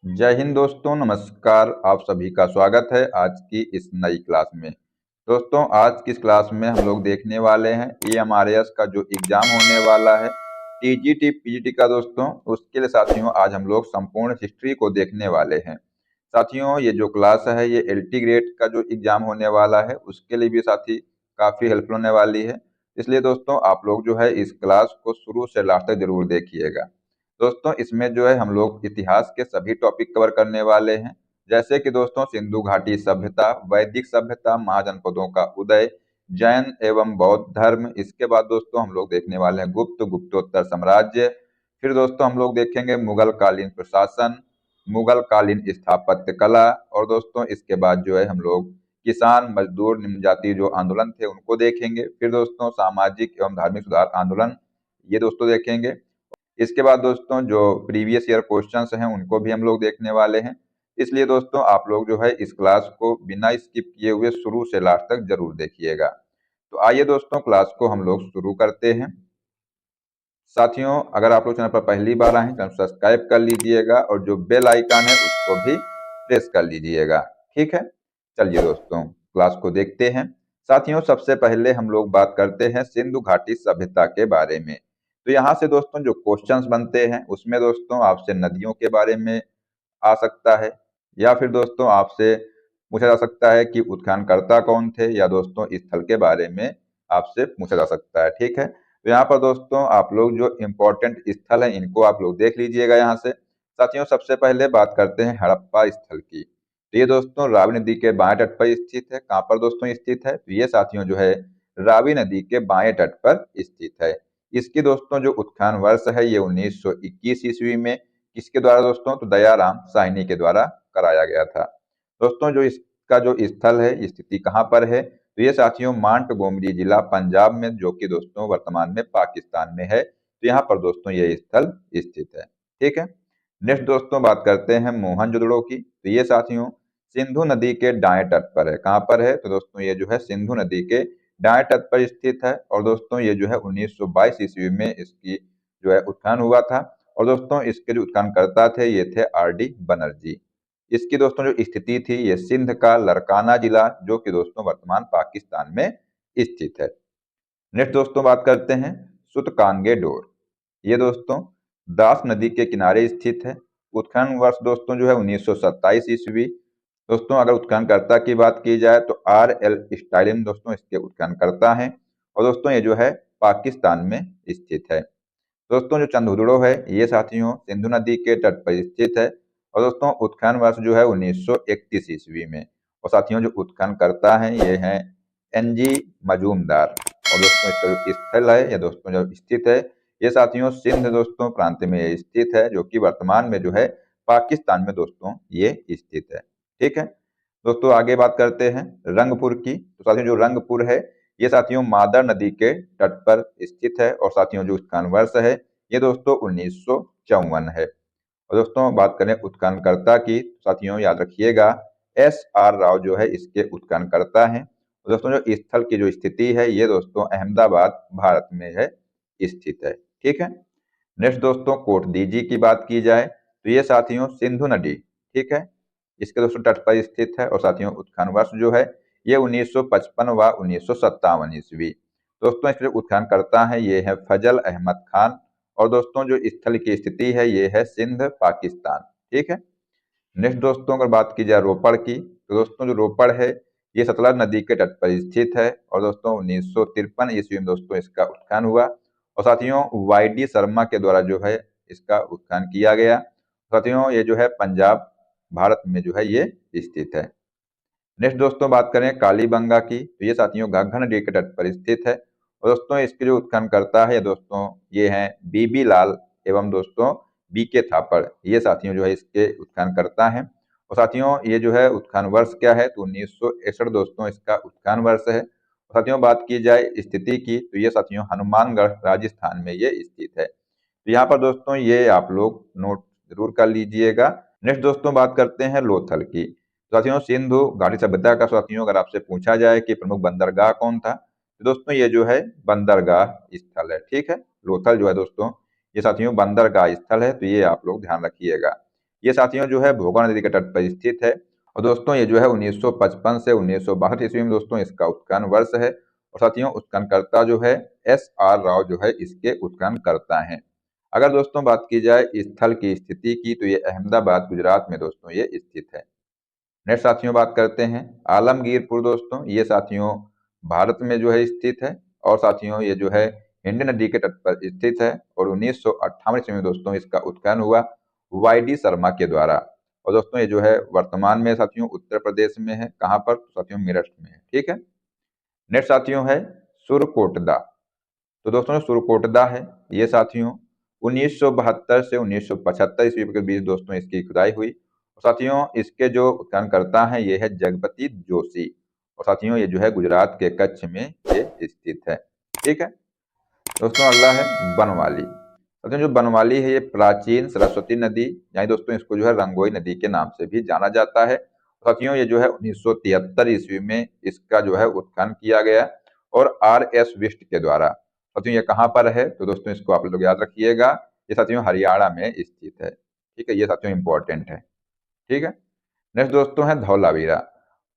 जय हिंद दोस्तों, नमस्कार। आप सभी का स्वागत है आज की इस नई क्लास में। दोस्तों, आज की इस क्लास में हम लोग देखने वाले हैं एएमआरएस का जो एग्जाम होने वाला है टीजीटी पीजीटी का। दोस्तों, उसके लिए साथियों आज हम लोग संपूर्ण हिस्ट्री को देखने वाले हैं। साथियों, ये जो क्लास है ये एलटी ग्रेड का जो एग्जाम होने वाला है उसके लिए भी साथी काफी हेल्पफुल होने वाली है। इसलिए दोस्तों आप लोग जो है इस क्लास को शुरू से लास्ट तक जरूर देखिएगा। दोस्तों, इसमें जो है हम लोग इतिहास के सभी टॉपिक कवर करने वाले हैं, जैसे कि दोस्तों सिंधु घाटी सभ्यता, वैदिक सभ्यता, महाजनपदों का उदय, जैन एवं बौद्ध धर्म। इसके बाद दोस्तों हम लोग देखने वाले हैं गुप्तोत्तर साम्राज्य। फिर दोस्तों हम लोग देखेंगे मुगल कालीन प्रशासन, मुगल कालीन स्थापत्य कला। और दोस्तों इसके बाद जो है हम लोग किसान मजदूर निम्न जाति जो आंदोलन थे उनको देखेंगे। फिर दोस्तों सामाजिक एवं धार्मिक सुधार आंदोलन, ये दोस्तों देखेंगे। इसके बाद दोस्तों जो प्रीवियस ईयर क्वेश्चंस हैं उनको भी हम लोग देखने वाले हैं। इसलिए दोस्तों आप लोग जो है इस क्लास को बिना स्किप किए हुए शुरू से लास्ट तक जरूर देखिएगा। तो आइए दोस्तों क्लास को हम लोग शुरू करते हैं। साथियों, अगर आप लोग चैनल पर पहली बार आए हैं चैनल सब्सक्राइब कर लीजिएगा और जो बेल आइकन है उसको भी प्रेस कर लीजिएगा। ठीक है, चलिए दोस्तों क्लास को देखते हैं। साथियों, सबसे पहले हम लोग बात करते हैं सिंधु घाटी सभ्यता के बारे में। तो यहाँ से दोस्तों जो क्वेश्चंस बनते हैं उसमें दोस्तों आपसे नदियों के बारे में आ सकता है, या फिर दोस्तों आपसे पूछा जा सकता है कि उत्खननकर्ता कौन थे, या दोस्तों स्थल के बारे में आपसे पूछा जा सकता है। ठीक है, तो यहाँ पर दोस्तों आप लोग जो इम्पोर्टेंट स्थल हैं इनको आप लोग देख लीजिएगा यहाँ से। साथियों, सबसे पहले बात करते हैं हड़प्पा स्थल की। तो ये दोस्तों रावी नदी के बाएं तट पर स्थित है। कहाँ पर दोस्तों स्थित है? तो ये साथियों जो है रावी नदी के बाएं तट पर स्थित है। इसकी दोस्तों जो उत्खनन वर्ष है ये 1921 ईस्वी में किसके द्वारा दोस्तों? तो दयाराम साहनी के द्वारा कराया गया था। दोस्तों जो इसका जो स्थल है स्थिति कहाँ पर है? तो ये साथियों मांटगोमरी जिला पंजाब में, जो कि दोस्तों वर्तमान में पाकिस्तान में है। तो यहाँ पर दोस्तों ये स्थल स्थित है। ठीक है, नेक्स्ट दोस्तों बात करते हैं मोहनजोदड़ो की। तो ये साथियों सिंधु नदी के दाएं तट पर है। कहाँ पर है? तो दोस्तों ये जो है सिंधु नदी के दाएं तट पर स्थित है। और दोस्तों ये जो है 1922 ईस्वी में इसकी जो है उत्खनन हुआ था। और दोस्तों इसके जो उत्खननकर्ता थे ये थे आर.डी. बनर्जी। इसकी दोस्तों जो स्थिति थी ये सिंध का लरकाना जिला, जो कि दोस्तों वर्तमान पाकिस्तान में स्थित है। नेक्स्ट दोस्तों बात करते हैं सुतकांगे डोर। ये दोस्तों दास नदी के किनारे स्थित है। उत्खनन वर्ष दोस्तों जो है 1927 ईस्वी। दोस्तों अगर उत्खननकर्ता की बात की जाए तो R.L. स्टालिन दोस्तों इसके उत्खननकर्ता हैं। और दोस्तों ये जो है पाकिस्तान में स्थित है। दोस्तों जो चंदहुदड़ो है ये साथियों सिंधु नदी के तट पर स्थित है। और दोस्तों उत्खनन वर्ष जो है 1931 ईस्वी में। और साथियों जो उत्खनन करता है ये है NG मजूमदार। और दोस्तों इसका जो स्थल है या दोस्तों जो स्थित है ये साथियों सिंध दोस्तों प्रांत में ये स्थित है, जो कि वर्तमान में जो है पाकिस्तान में दोस्तों ये स्थित है। ठीक है दोस्तों, आगे बात करते हैं रंगपुर की। तो साथियों जो रंगपुर है ये साथियों मादर नदी के तट पर स्थित है। और साथियों जो उत्खनन वर्ष है ये दोस्तों 1954 है। और दोस्तों बात करें उत्खननकर्ता की, तो साथियों याद रखिएगा S.R. राव जो है इसके उत्खननकर्ता हैं। और दोस्तों जो स्थल की जो स्थिति है ये दोस्तों अहमदाबाद भारत में है स्थित है। ठीक है, नेक्स्ट दोस्तों कोटदीजी की बात की जाए तो ये साथियों सिंधु नदी, ठीक है, इसके दोस्तों तट पर स्थित है। और साथियों उत्खनन वर्ष जो है ये 1955 व 1957 ईस्वी। दोस्तों इसके उत्खनन करता है ये है फजल अहमद खान। और दोस्तों जो स्थल की स्थिति है ये है सिंध पाकिस्तान। ठीक है, नेक्स्ट दोस्तों अगर बात की जाए रोपड़ की, तो दोस्तों जो रोपड़ है ये सतलज नदी के तट पर स्थित है। और दोस्तों 1953 ईस्वी में दोस्तों इसका उत्खनन हुआ। और साथियों Y.D. शर्मा के द्वारा जो है इसका उत्खनन किया गया। साथियों ये जो है पंजाब भारत में जो है ये स्थित है। नेक्स्ट दोस्तों बात करें कालीबंगा की, तो ये साथियों घाघर नदी के तट पर स्थित है। और दोस्तों इसके जो उत्खनन करता है दोस्तों ये हैं बीबी लाल एवं दोस्तों B.K. थापड़। ये साथियों जो है इसके उत्खनन करता है। और साथियों ये जो है उत्खनन वर्ष क्या है? तो 1961 दोस्तों इसका उत्खनन वर्ष है। और साथियों बात की जाए स्थिति की, तो ये साथियों हनुमानगढ़ राजस्थान में ये स्थित है। तो यहाँ पर दोस्तों ये आप लोग नोट जरूर कर लीजिएगा। नेक्स्ट दोस्तों बात करते हैं लोथल की। साथियों सिंधु घाटी सभ्यता का साथियों अगर आपसे पूछा जाए कि प्रमुख बंदरगाह कौन था, तो दोस्तों ये जो है बंदरगाह स्थल है। ठीक है, लोथल जो है दोस्तों ये साथियों बंदरगाह स्थल है, तो ये आप लोग ध्यान रखिएगा। ये साथियों जो है भोगा नदी के तट पर स्थित है। और दोस्तों ये जो है 1955 से 1962 ईस्वी में दोस्तों इसका उत्खनन वर्ष है। और साथियों उत्खननकर्ता जो है SR राव जो है इसके उत्खननकर्ता हैं। अगर दोस्तों बात की जाए इस स्थल की स्थिति की, तो ये अहमदाबाद गुजरात में दोस्तों ये स्थित है। नेक्स्ट साथियों बात करते हैं आलमगीरपुर दोस्तों, ये साथियों भारत में जो है स्थित है। और साथियों ये जो है हिंद नदी के तट पर स्थित है। और 1958 ईस्वी में दोस्तों इसका उत्खनन हुआ YD शर्मा के द्वारा। और दोस्तों ये जो है वर्तमान में साथियों उत्तर प्रदेश में है। कहाँ पर? तो साथियों मेरठ में है। ठीक है। नेक्स्ट साथियों है सुरकोटदा। तो दोस्तों जो सुरकोटदा है ये साथियों 1972 से 1975 ईस्वी के बीच दोस्तों इसकी खुदाई हुई। और साथियों इसके जो उत्खननकर्ता हैं ये है जगपति जोशी। और साथियों ये जो है गुजरात के कच्छ में ये स्थित है। ठीक है दोस्तों। अगला है बनवाली। साथियों जो बनवाली है ये प्राचीन सरस्वती नदी यानी दोस्तों इसको जो है रंगोई नदी के नाम से भी जाना जाता है। साथियों ये जो है 1973 ईस्वी में इसका जो है उत्खनन किया गया और RS बिष्ट के द्वारा। साथियों ये कहाँ पर है? तो दोस्तों इसको आप लोग याद रखिएगा, ये साथियों हरियाणा में स्थित है। ठीक है, ये साथियों इंपॉर्टेंट है। ठीक है। नेक्स्ट दोस्तों है धौलावीरा।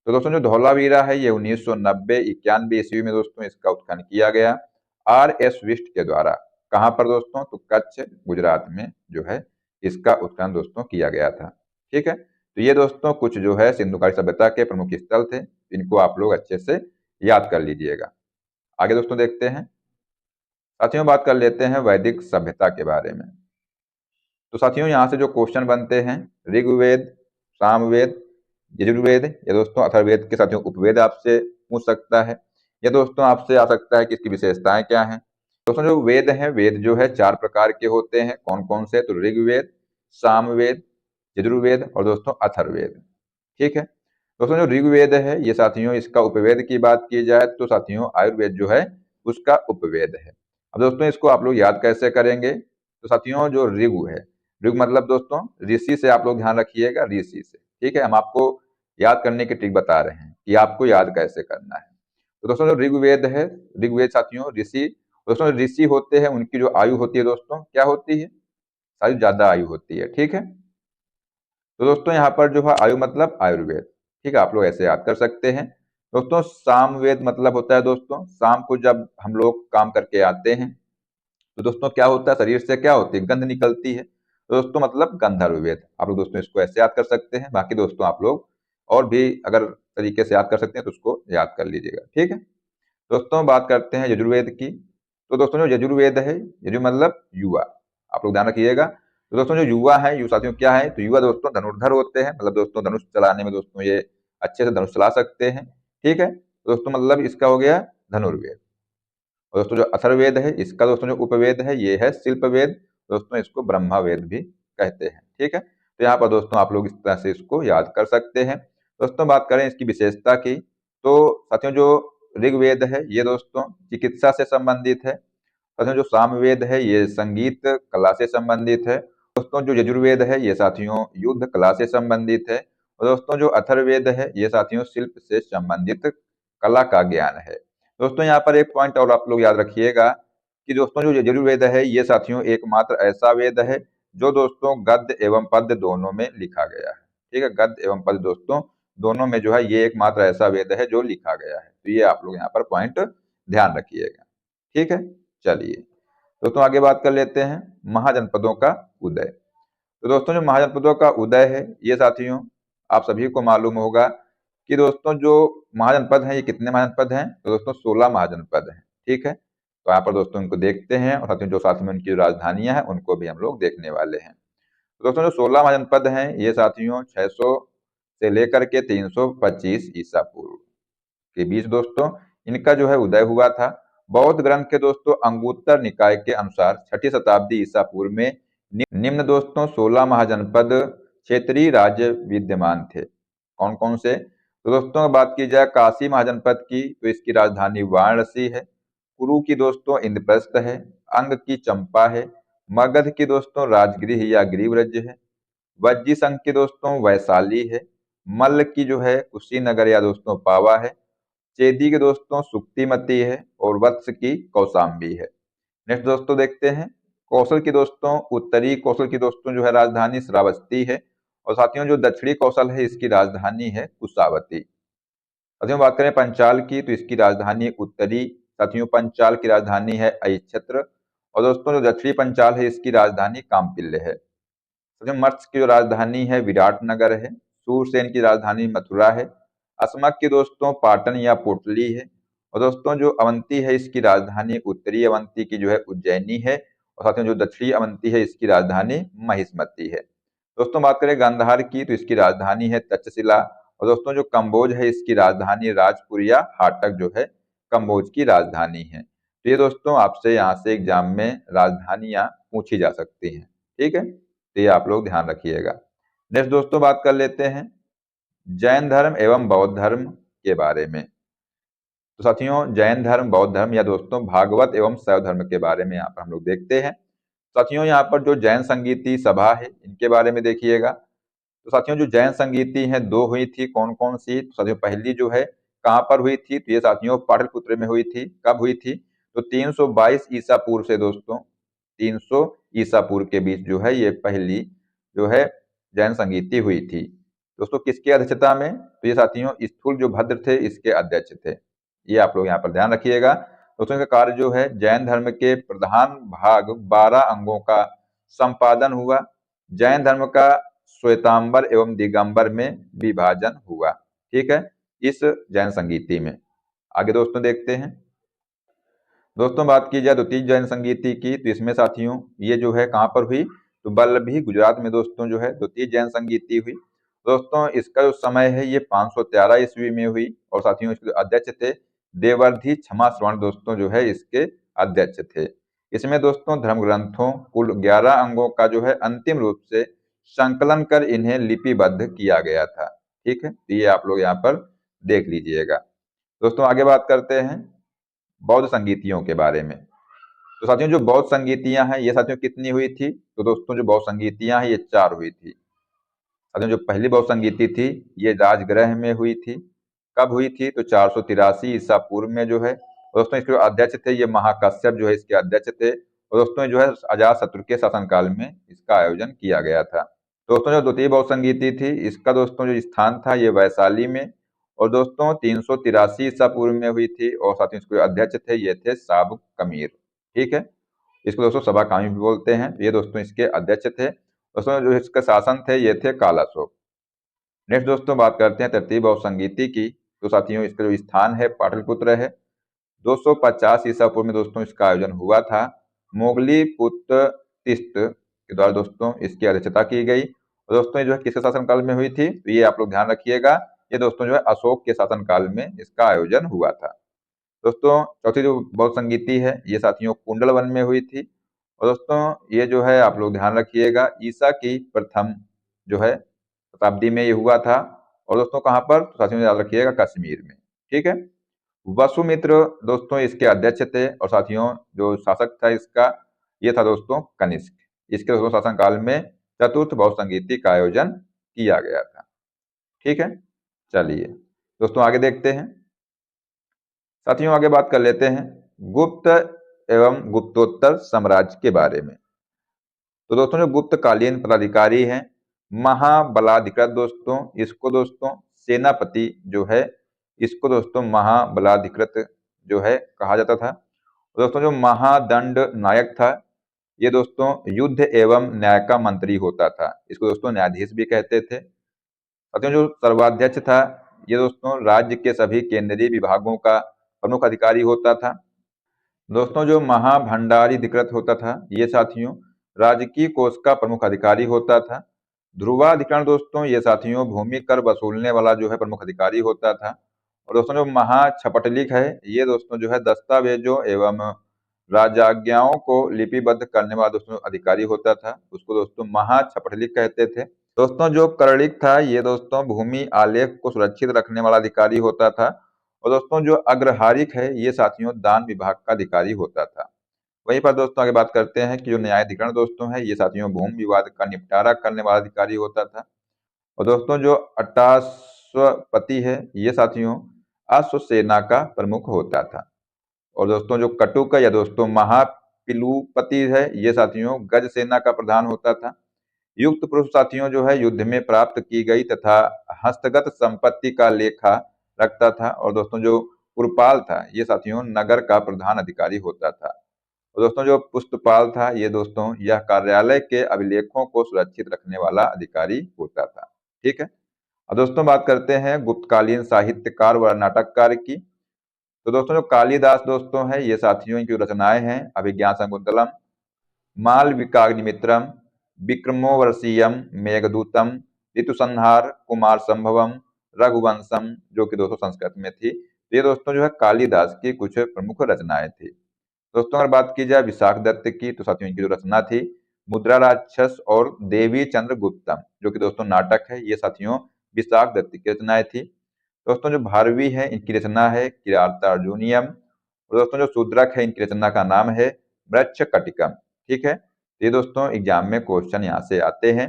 तो दोस्तों जो धौलावीरा है ये 1990-91 ईस्वी में दोस्तों इसका उत्खनन किया गया RS बिष्ट के द्वारा। कहाँ पर दोस्तों? तो कच्छ गुजरात में जो है इसका उत्खनन दोस्तों किया गया था। ठीक है। तो ये दोस्तों कुछ जो है सिंधुकारी सभ्यता के प्रमुख स्थल थे, इनको आप लोग अच्छे से याद कर लीजिएगा। आगे दोस्तों देखते हैं। साथियों बात कर लेते हैं वैदिक सभ्यता के बारे में। तो साथियों यहाँ से जो क्वेश्चन बनते हैं ऋग्वेद, सामवेद, यजुर्वेद या दोस्तों अथर्ववेद के साथियों उपवेद आपसे पूछ सकता है। या दोस्तों आपसे आ सकता है कि इसकी विशेषताएं क्या हैं। दोस्तों जो वेद हैं, वेद जो है 4 प्रकार के होते हैं। कौन कौन से? तो ऋग्वेद, सामवेद, यजुर्वेद और दोस्तों अथर्ववेद। ठीक है दोस्तों। जो ऋग्वेद है ये साथियों इसका उपवेद की बात की जाए तो साथियों आयुर्वेद जो है उसका उपवेद है। अब दोस्तों इसको आप लोग याद कैसे करेंगे? तो साथियों जो ऋग है, ऋग मतलब दोस्तों ऋषि से आप लोग ध्यान रखिएगा, ऋषि से। ठीक है, हम आपको याद करने की ट्रिक बता रहे हैं कि आपको याद कैसे करना है। तो दोस्तों जो ऋग्वेद है, ऋग्वेद साथियों ऋषि, दोस्तों ऋषि होते हैं उनकी जो आयु होती है दोस्तों क्या होती है? सारी ज्यादा आयु होती है। ठीक है। तो दोस्तों यहाँ पर जो है आयु मतलब आयुर्वेद। ठीक है, आप लोग ऐसे याद कर सकते हैं। दोस्तों सामवेद मतलब होता है दोस्तों शाम को जब हम लोग काम करके आते हैं तो दोस्तों क्या होता है, शरीर से क्या होती है? गंध निकलती है। तो दोस्तों मतलब गंधर्ववेद। आप लोग दोस्तों इसको ऐसे याद कर सकते हैं। बाकी दोस्तों आप लोग और भी अगर तरीके से याद कर सकते हैं तो उसको याद कर लीजिएगा। ठीक है दोस्तों। बात करते हैं यजुर्वेद की। तो दोस्तों जो यजुर्वेद है, यजु मतलब युवा, आप लोग ध्यान रखिएगा। तो दोस्तों जो युवा है, युवा साथियों क्या है? तो युवा दोस्तों धनुर्धर होते हैं, मतलब दोस्तों धनुष चलाने में दोस्तों ये अच्छे से धनुष चला सकते हैं। ठीक है दोस्तों, मतलब इसका हो गया धनुर्वेद। और दोस्तों जो अथर्ववेद है इसका दोस्तों जो उपवेद है ये है शिल्पवेद। दोस्तों इसको ब्रह्मावेद भी कहते हैं। ठीक है, तो यहाँ पर दोस्तों आप लोग इस तरह से इसको याद कर सकते हैं। दोस्तों बात करें इसकी विशेषता की, तो साथियों जो ऋग्वेद है ये दोस्तों चिकित्सा से संबंधित है। साथियों जो सामवेद है ये संगीत कला से संबंधित है। दोस्तों जो यजुर्वेद है ये साथियों युद्ध कला से संबंधित है। और दोस्तों जो अथर्ववेद है ये साथियों शिल्प से संबंधित कला का ज्ञान है। दोस्तों यहाँ पर एक पॉइंट और आप लोग याद रखिएगा कि दोस्तों जो यजुर्वेद है ये साथियों एकमात्र ऐसा वेद है जो दोस्तों गद्य एवं पद्य दोनों में लिखा गया है। ठीक है, गद्य एवं पद्य दोस्तों दोनों में जो है ये एकमात्र ऐसा वेद है जो लिखा गया है। तो ये आप लोग यहाँ पर पॉइंट ध्यान रखिएगा। ठीक है, चलिए दोस्तों आगे बात कर लेते हैं महाजनपदों का उदय। तो दोस्तों जो महाजनपदों का उदय है ये साथियों आप सभी को मालूम होगा कि दोस्तों जो महाजनपद हैं ये कितने महाजनपद हैं? तो दोस्तों 16 महाजनपद हैं। ठीक है, तो यहाँ पर दोस्तों इनको देखते हैं और साथियों जो साथ में उनकी राजधानियां हैं उनको भी हम लोग देखने वाले हैं। तो दोस्तों जो 16 महाजनपद हैं ये साथियों 600 से लेकर के 325 ईसा पूर्व के बीच दोस्तों इनका जो है उदय हुआ था। बौद्ध ग्रंथ के दोस्तों अंगुत्तर निकाय के अनुसार 6ठी शताब्दी ईसा पूर्व में निम्न दोस्तों 16 महाजनपद क्षेत्रीय राज्य विद्यमान थे। कौन कौन से? तो दोस्तों बात की जाए काशी महाजनपद की तो इसकी राजधानी वाराणसी है। कुरु की दोस्तों इंद्रप्रस्थ है। अंग की चंपा है। मगध की दोस्तों राजगृह या गिरिव्रज है। वज्जी संघ की दोस्तों वैशाली है। मल्ल की जो है कुशीनगर या दोस्तों पावा है। चेदी के दोस्तों सुक्तिमती है और वत्स की कौशाम्बी है। नेक्स्ट दोस्तों देखते हैं कौशल की दोस्तों उत्तरी कौशल की दोस्तों जो है राजधानी श्रावस्ती है। और साथियों जो दक्षिणी कौशल है इसकी राजधानी है कुशावती। साथियों बात करें पंचाल की तो इसकी राजधानी उत्तरी, साथियों पंचाल की राजधानी है अहिच्छत्र। और दोस्तों जो दक्षिणी पंचाल है इसकी राजधानी कामपिल्य है। साथियों मत्स्य की जो राजधानी है विराटनगर है। सूरसेन की राजधानी मथुरा है। असमक की दोस्तों पाटन या पोटली है। और दोस्तों जो अवंती है इसकी राजधानी उत्तरी अवंती की जो है उज्जैनी है। और साथियों जो दक्षिणी अवंती है इसकी राजधानी महिष्मती है। दोस्तों बात करें गांधार की तो इसकी राजधानी है तक्षशिला। और दोस्तों जो कम्बोज है इसकी राजधानी राजपुर या हाटक जो है कम्बोज की राजधानी है। तो ये दोस्तों आपसे यहाँ से एग्जाम में राजधानियां पूछी जा सकती हैं। ठीक है, तो ये आप लोग ध्यान रखिएगा। नेक्स्ट दोस्तों बात कर लेते हैं जैन धर्म एवं बौद्ध धर्म के बारे में। तो साथियों जैन धर्म, बौद्ध धर्म या दोस्तों भागवत एवं शैव धर्म के बारे में यहाँ पर हम लोग देखते हैं। साथियों यहाँ पर जो जैन संगीति सभा है इनके बारे में देखिएगा। तो साथियों जो जैन संगीति है दो हुई थी, कौन कौन सी? तो साथियों पहली जो है कहाँ पर हुई थी? तो ये साथियों पाटलिपुत्र में हुई थी। कब हुई थी? तो 322 ईसा पूर्व से दोस्तों 300 ईसा पूर्व के बीच जो है ये पहली जो है जैन संगीति हुई थी। दोस्तों किसकी अध्यक्षता में? तो ये साथियों स्थूल जो भद्र थे इसके अध्यक्ष थे। ये आप लोग यहाँ पर ध्यान रखिएगा। दोस्तों का कार्य जो है जैन धर्म के प्रधान भाग 12 अंगों का संपादन हुआ। जैन धर्म का श्वेतांबर एवं दिगंबर में विभाजन हुआ। ठीक है, इस जैन संगीति में। आगे दोस्तों देखते हैं। दोस्तों बात की जाए द्वितीय जैन संगीति की तो इसमें साथियों ये जो है कहाँ पर हुई? तो वल्लभी गुजरात में दोस्तों जो है द्वितीय जैन संगीति हुई। दोस्तों इसका जो समय है ये 513 ईस्वी में हुई। और साथियों इसके अध्यक्ष थे देवर्धि क्षमा श्रवण दोस्तों जो है इसके अध्यक्ष थे। इसमें दोस्तों धर्म ग्रंथों कुल 11 अंगों का जो है अंतिम रूप से संकलन कर इन्हें लिपिबद्ध किया गया था। ठीक है, तो ये आप लोग यहाँ पर देख लीजिएगा। दोस्तों आगे बात करते हैं बौद्ध संगीतियों के बारे में। तो साथियों जो बौद्ध संगीतियां हैं ये साथियों कितनी हुई थी? तो दोस्तों जो बौद्ध संगीतियां हैं ये 4 हुई थी। साथियों जो पहली बौद्ध संगीति थी ये राजगृह में हुई थी। कब हुई थी? तो 483 ईसा पूर्व में जो है। और दोस्तों इसके अध्यक्ष थे ये महाकश्यप जो है इसके अध्यक्ष थे। और दोस्तों जो है अजात शत्रु के शासनकाल में इसका आयोजन किया गया था। दोस्तों जो द्वितीय बौद्ध संगीति थी इसका दोस्तों जो स्थान था ये वैशाली में। और दोस्तों 383 ईसा पूर्व में हुई थी। और साथ ही इसके अध्यक्ष थे ये थे साबुक कमीर। ठीक है, इसको दोस्तों सभा कामी भी बोलते हैं। ये दोस्तों इसके अध्यक्ष थे। दोस्तों जो इसके शासन थे ये थे कालाशोक। नेक्स्ट दोस्तों बात करते हैं तृतीय बौद्ध संगीति की। तो साथियों इसका जो स्थान है पाटलिपुत्र है। 250 ईसा पूर्व में दोस्तों इसका आयोजन हुआ था। मोगली पुत्र तिस्त के द्वारा दोस्तों इसकी अध्यक्षता की गई। और दोस्तों ये जो है किसके शासनकाल में हुई थी? तो ये आप लोग ध्यान रखिएगा, ये दोस्तों जो है अशोक के शासनकाल में इसका आयोजन हुआ था। दोस्तों चौथी जो बौद्ध संगीति है ये साथियों कुंडल वन में हुई थी। और दोस्तों ये जो है आप लोग ध्यान रखिएगा ईसा की प्रथम जो है शताब्दी में ये हुआ था। और दोस्तों कहाँ पर? तो साथियों याद रखिएगा कश्मीर में। ठीक है, वसुमित्र दोस्तों इसके अध्यक्ष थे। और साथियों जो शासक था इसका ये था दोस्तों कनिष्क। इसके दोस्तों शासनकाल में चतुर्थ बौद्ध संगीति का आयोजन किया गया था। ठीक है, चलिए दोस्तों आगे देखते हैं। साथियों आगे बात कर लेते हैं गुप्त एवं गुप्तोत्तर साम्राज्य के बारे में। तो दोस्तों जो गुप्तकालीन पदाधिकारी हैं महाबलाधिकृत दोस्तों इसको दोस्तों सेनापति जो है इसको दोस्तों महाबलाधिकृत जो है कहा जाता था। दोस्तों जो महादंड नायक था ये दोस्तों युद्ध एवं न्याय का मंत्री होता था। इसको दोस्तों न्यायाधीश भी कहते थे। साथियों जो सर्वाध्यक्ष था ये दोस्तों राज्य के सभी केंद्रीय विभागों का प्रमुख अधिकारी होता था। दोस्तों जो महाभंडारीधिकृत होता था ये साथियों राजकीय कोष का प्रमुख अधिकारी होता था। ध्रुवाधिकरण दोस्तों ये साथियों भूमि कर वसूलने वाला जो है प्रमुख अधिकारी होता था। और दोस्तों जो महाछपटलिक है ये दोस्तों जो है दस्तावेजों एवं राजाज्ञाओं को लिपिबद्ध करने वाला दोस्तों अधिकारी होता था, उसको दोस्तों महाछपटलिक कहते थे। दोस्तों जो करड़िक था ये दोस्तों भूमि आलेख को सुरक्षित रखने वाला अधिकारी होता था। और दोस्तों जो अग्रहारिक है ये साथियों दान विभाग का अधिकारी होता था। वहीं पर दोस्तों आगे बात करते हैं कि जो न्यायाधिकरण दोस्तों है ये साथियों भूमि विवाद का निपटारा करने वाला अधिकारी होता था। और दोस्तों जो अट्टाश्वपति है ये साथियों अश्वसेना का प्रमुख होता था। और दोस्तों जो कटुक या दोस्तों महापिलुपति है ये साथियों गज सेना का प्रधान होता था। युक्त पुरुष साथियों जो है युद्ध में प्राप्त की गई तथा हस्तगत संपत्ति का लेखा रखता था। और दोस्तों जो पुरपाल था ये साथियों नगर का प्रधान अधिकारी होता था। और दोस्तों जो पुस्तपाल था ये दोस्तों यह कार्यालय के अभिलेखों को सुरक्षित रखने वाला अधिकारी होता था। ठीक है। अब दोस्तों बात करते हैं गुप्तकालीन साहित्यकार व नाटककार की। तो दोस्तों जो कालिदास दोस्तों है ये साथियों की रचनाएं हैं अभिज्ञान शाकुंतलम, मालविकाग्निमित्रम, विक्रमोर्वशीयम, मेघदूतम, ऋतुसंहार, कुमार संभवम, रघुवंशम, जो कि दोस्तों संस्कृत में थी। तो ये दोस्तों जो है कालिदास की कुछ प्रमुख रचनाएं थी। दोस्तों अगर बात की जाए विशाख दत्त की तो साथियों इनकी जो रचना थी मुद्रा राक्षस और देवी चंद्रगुप्तम, जो कि दोस्तों नाटक है, ये साथियों विशाख दत्त की रचनाएं थी। दोस्तों जो भारवी है इनकी रचना है किराता अर्जुनियम। और दोस्तों जो शूद्रक है इनकी रचना का नाम है वृक्ष कटिकम। ठीक है। तो ये दोस्तों एग्जाम में क्वेश्चन यहाँ से आते हैं।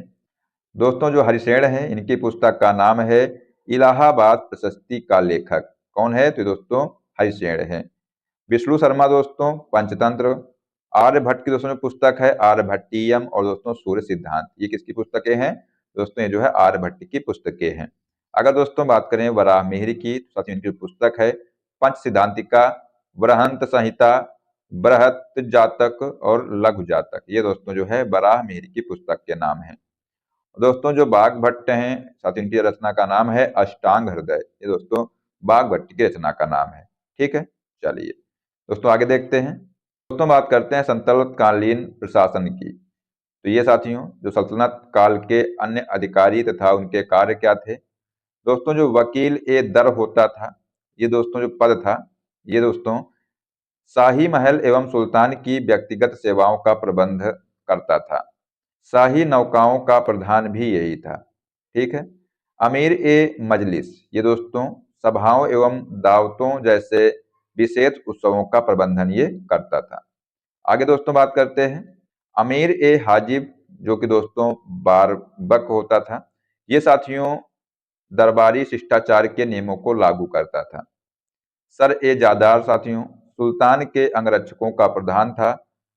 दोस्तों जो हरिसेन है इनकी पुस्तक का नाम है इलाहाबाद प्रशस्ति का लेखक कौन है, तो दोस्तों हरिसेन है। विष्णु शर्मा दोस्तों पंचतंत्र। आर्यभट्ट की दोस्तों जो पुस्तक है आर्यभट्टीयम। और दोस्तों सूर्य सिद्धांत, ये किसकी पुस्तकें हैं दोस्तों, ये जो है आर्यभट्ट की पुस्तकें हैं। अगर दोस्तों बात करें वराह मिहिर की तो साथियों इनकी पुस्तक है पंच सिद्धांतिका, बृहंत संहिता, बृहत जातक और लघु जातक। ये दोस्तों जो है वराह मिहिर की पुस्तक के नाम है। दोस्तों जो बाघ भट्ट हैं साथियों इनकी रचना का नाम है अष्टांग हृदय। ये दोस्तों बाघ भट्ट की रचना का नाम है। ठीक है। चलिए दोस्तों आगे देखते हैं। दोस्तों बात करते हैं सल्तनत कालीन प्रशासन की। तो ये साथियों जो सल्तनत काल के अन्य अधिकारी तथा उनके कार्य क्या थे। दोस्तों जो वकील ए दर होता था, ये दोस्तों जो पद था ये दोस्तों शाही महल एवं सुल्तान की व्यक्तिगत सेवाओं का प्रबंध करता था। शाही नौकाओं का प्रधान भी यही था। ठीक है। अमीर ए मजलिस, ये दोस्तों सभाओं एवं दावतों जैसे विशेष उत्सवों का प्रबंधन ये करता था। आगे दोस्तों बात करते हैं अमीर ए हाजिब, जो कि दोस्तों बारबक होता था। ये साथियों दरबारी शिष्टाचार के नियमों को लागू करता था। सर ए जादार साथियों सुल्तान के अंगरक्षकों का प्रधान था।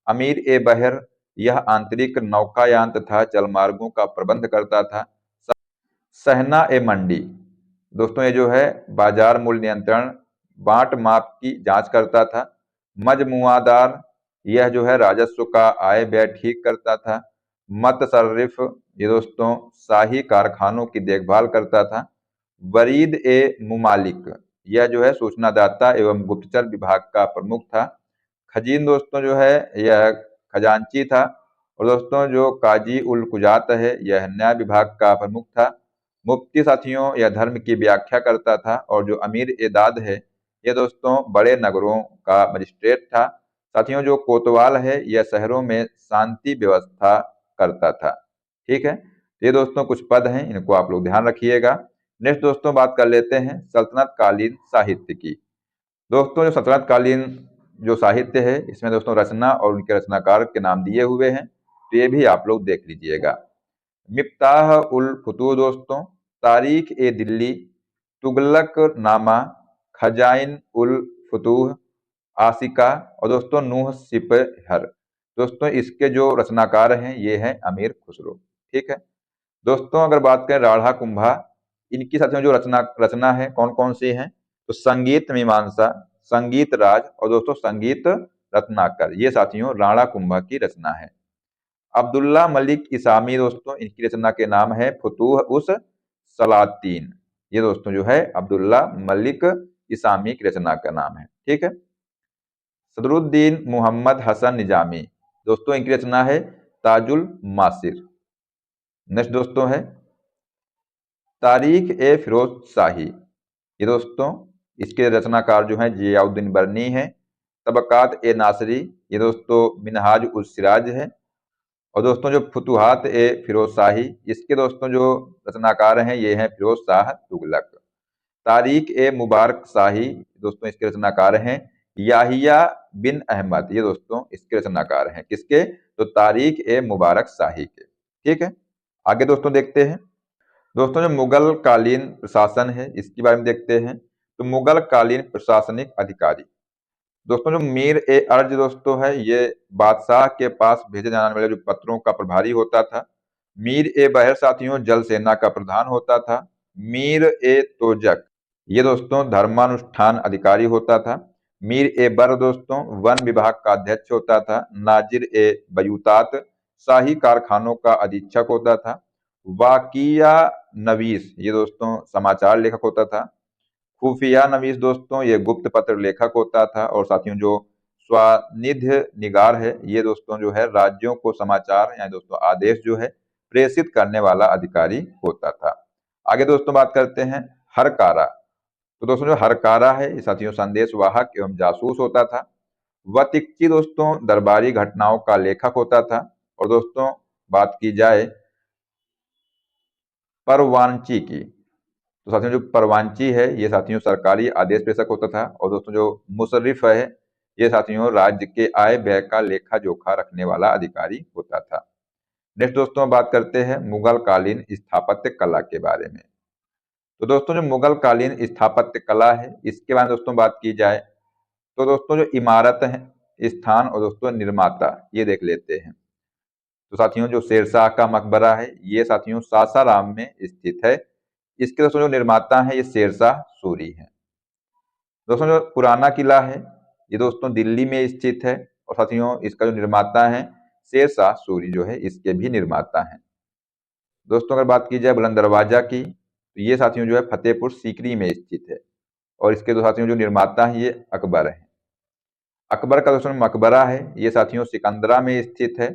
अमीर ए बहर यह आंतरिक नौकायान तथा जलमार्गों का प्रबंध करता था। सहना ए मंडी, दोस्तों ये जो है बाजार मूल्य नियंत्रण, बांट माप की जांच करता था। मजमुआदार, यह जो है राजस्व का आय व्यय ठीक करता था। मतसर्रिफ, ये दोस्तों शाही कारखानों की देखभाल करता था। वरीद ए मुमालिक, यह जो है सूचनादाता एवं गुप्तचर विभाग का प्रमुख था। खजीन दोस्तों जो है यह खजांची था। और दोस्तों जो काजी उल कुजात है यह न्याय विभाग का प्रमुख था। मुफ्ती साथियों यह धर्म की व्याख्या करता था। और जो अमीर एदाद है ये दोस्तों बड़े नगरों का मजिस्ट्रेट था। साथियों जो कोतवाल है यह शहरों में शांति व्यवस्था करता था। ठीक है। ये दोस्तों कुछ पद हैं, इनको आप लोग ध्यान रखिएगा। नेक्स्ट दोस्तों बात कर लेते हैं सल्तनत कालीन साहित्य की। दोस्तों जो सल्तनत कालीन जो साहित्य है इसमें दोस्तों रचना और उनके रचनाकार के नाम दिए हुए हैं, तो ये भी आप लोग देख लीजिएगा। मिफ्ताह उल फुतूह दोस्तों, तारीख ए दिल्ली, तुगलक नामा, खजाइन उल फुतूह, आसिका और दोस्तों नूह सिपहर। दोस्तों इसके जो रचनाकार हैं ये हैं अमीर खुसरो। ठीक है। दोस्तों अगर बात करें राढ़ा कुंभा, इनकी साथियों जो रचना है कौन कौन सी हैं, तो संगीत मीमांसा, संगीत राज और दोस्तों संगीत रत्नाकर, ये साथियों राणा कुंभा की रचना है। अब्दुल्ला मलिक इसामी दोस्तों इनकी रचना के नाम है फुतूह उस सलातीन। ये दोस्तों जो है अब्दुल्ला मलिक इसामी की रचना का नाम है। ठीक है। सदरुद्दीन मोहम्मद हसन निजामी, दोस्तों इनकी रचना है ताजुल मासिर। नेक्स्ट दोस्तों है तारीख ए फिरोज शाही, ये दोस्तों इसके रचनाकार जो हैं जियाउद्दीन बरनी है। तबकात ए नासरी, ये दोस्तों मिनहाज उल सिराज है। और दोस्तों जो फुतुहात ए फिरोज शाही, इसके दोस्तों जो रचनाकार हैं ये हैं फिरोज शाह तुगलक। तारीख ए मुबारक शाही, दोस्तों इसके रचनाकार हैं याहिया बिन अहमद, ये दोस्तों इसके रचनाकार हैं किसके, तो तारीख ए मुबारक शाही के। ठीक है। आगे दोस्तों देखते हैं दोस्तों जो मुगल कालीन प्रशासन है इसके बारे में देखते हैं। तो मुगल कालीन प्रशासनिक अधिकारी, दोस्तों जो मीर ए अर्ज दोस्तों है ये बादशाह के पास भेजे जाने वाले जो पत्रों का प्रभारी होता था। मीर ए बहर साथियों जल सेना का प्रधान होता था। मीर ए तोजक ये दोस्तों धर्मानुष्ठान अधिकारी होता था। मीर ए बर दोस्तों वन विभाग का अध्यक्ष होता था। नाजिर ए बयूतात शाही कारखानों का अधीक्षक होता था। वाकिया नवीस ये दोस्तों समाचार लेखक होता था। खुफिया नवीस दोस्तों ये गुप्त पत्र लेखक होता था। और साथियों जो स्वानिध्य निगार है ये दोस्तों जो है राज्यों को समाचार या दोस्तों आदेश जो है प्रेषित करने वाला अधिकारी होता था। आगे दोस्तों बात करते हैं हरकारा। तो दोस्तों जो हरकारा है ये साथियों संदेश वाहक एवं जासूस होता था। वतिकची दोस्तों दरबारी घटनाओं का लेखक होता था। और दोस्तों बात की जाए परवानची की, तो साथियों जो परवानची है ये साथियों सरकारी आदेश प्रेषक होता था। और दोस्तों जो मुशर्रिफ है ये साथियों राज्य के आय व्यय का लेखा जोखा रखने वाला अधिकारी होता था। नेक्स्ट दोस्तों बात करते हैं मुगल कालीन स्थापत्य कला के बारे में। तो दोस्तों जो मुगल कालीन स्थापत्य कला है इसके बारे में दोस्तों बात की जाए तो दोस्तों जो इमारत है स्थान और दोस्तों निर्माता ये देख लेते हैं। तो साथियों जो शेरशाह का मकबरा है ये साथियों सासाराम में स्थित है। इसके दोस्तों जो निर्माता है ये शेरशाह सूरी है। दोस्तों जो पुराना किला है ये दोस्तों दिल्ली में स्थित है। और साथियों इसका जो निर्माता है शेरशाह सूरी जो है इसके भी निर्माता है। दोस्तों अगर बात की जाए बुलंद दरवाजा की तो ये साथियों जो है फतेहपुर सीकरी में स्थित है। और इसके दो साथियों जो निर्माता है ये अकबर है। अकबर का दोस्तों मकबरा है ये साथियों सिकंदरा में स्थित है।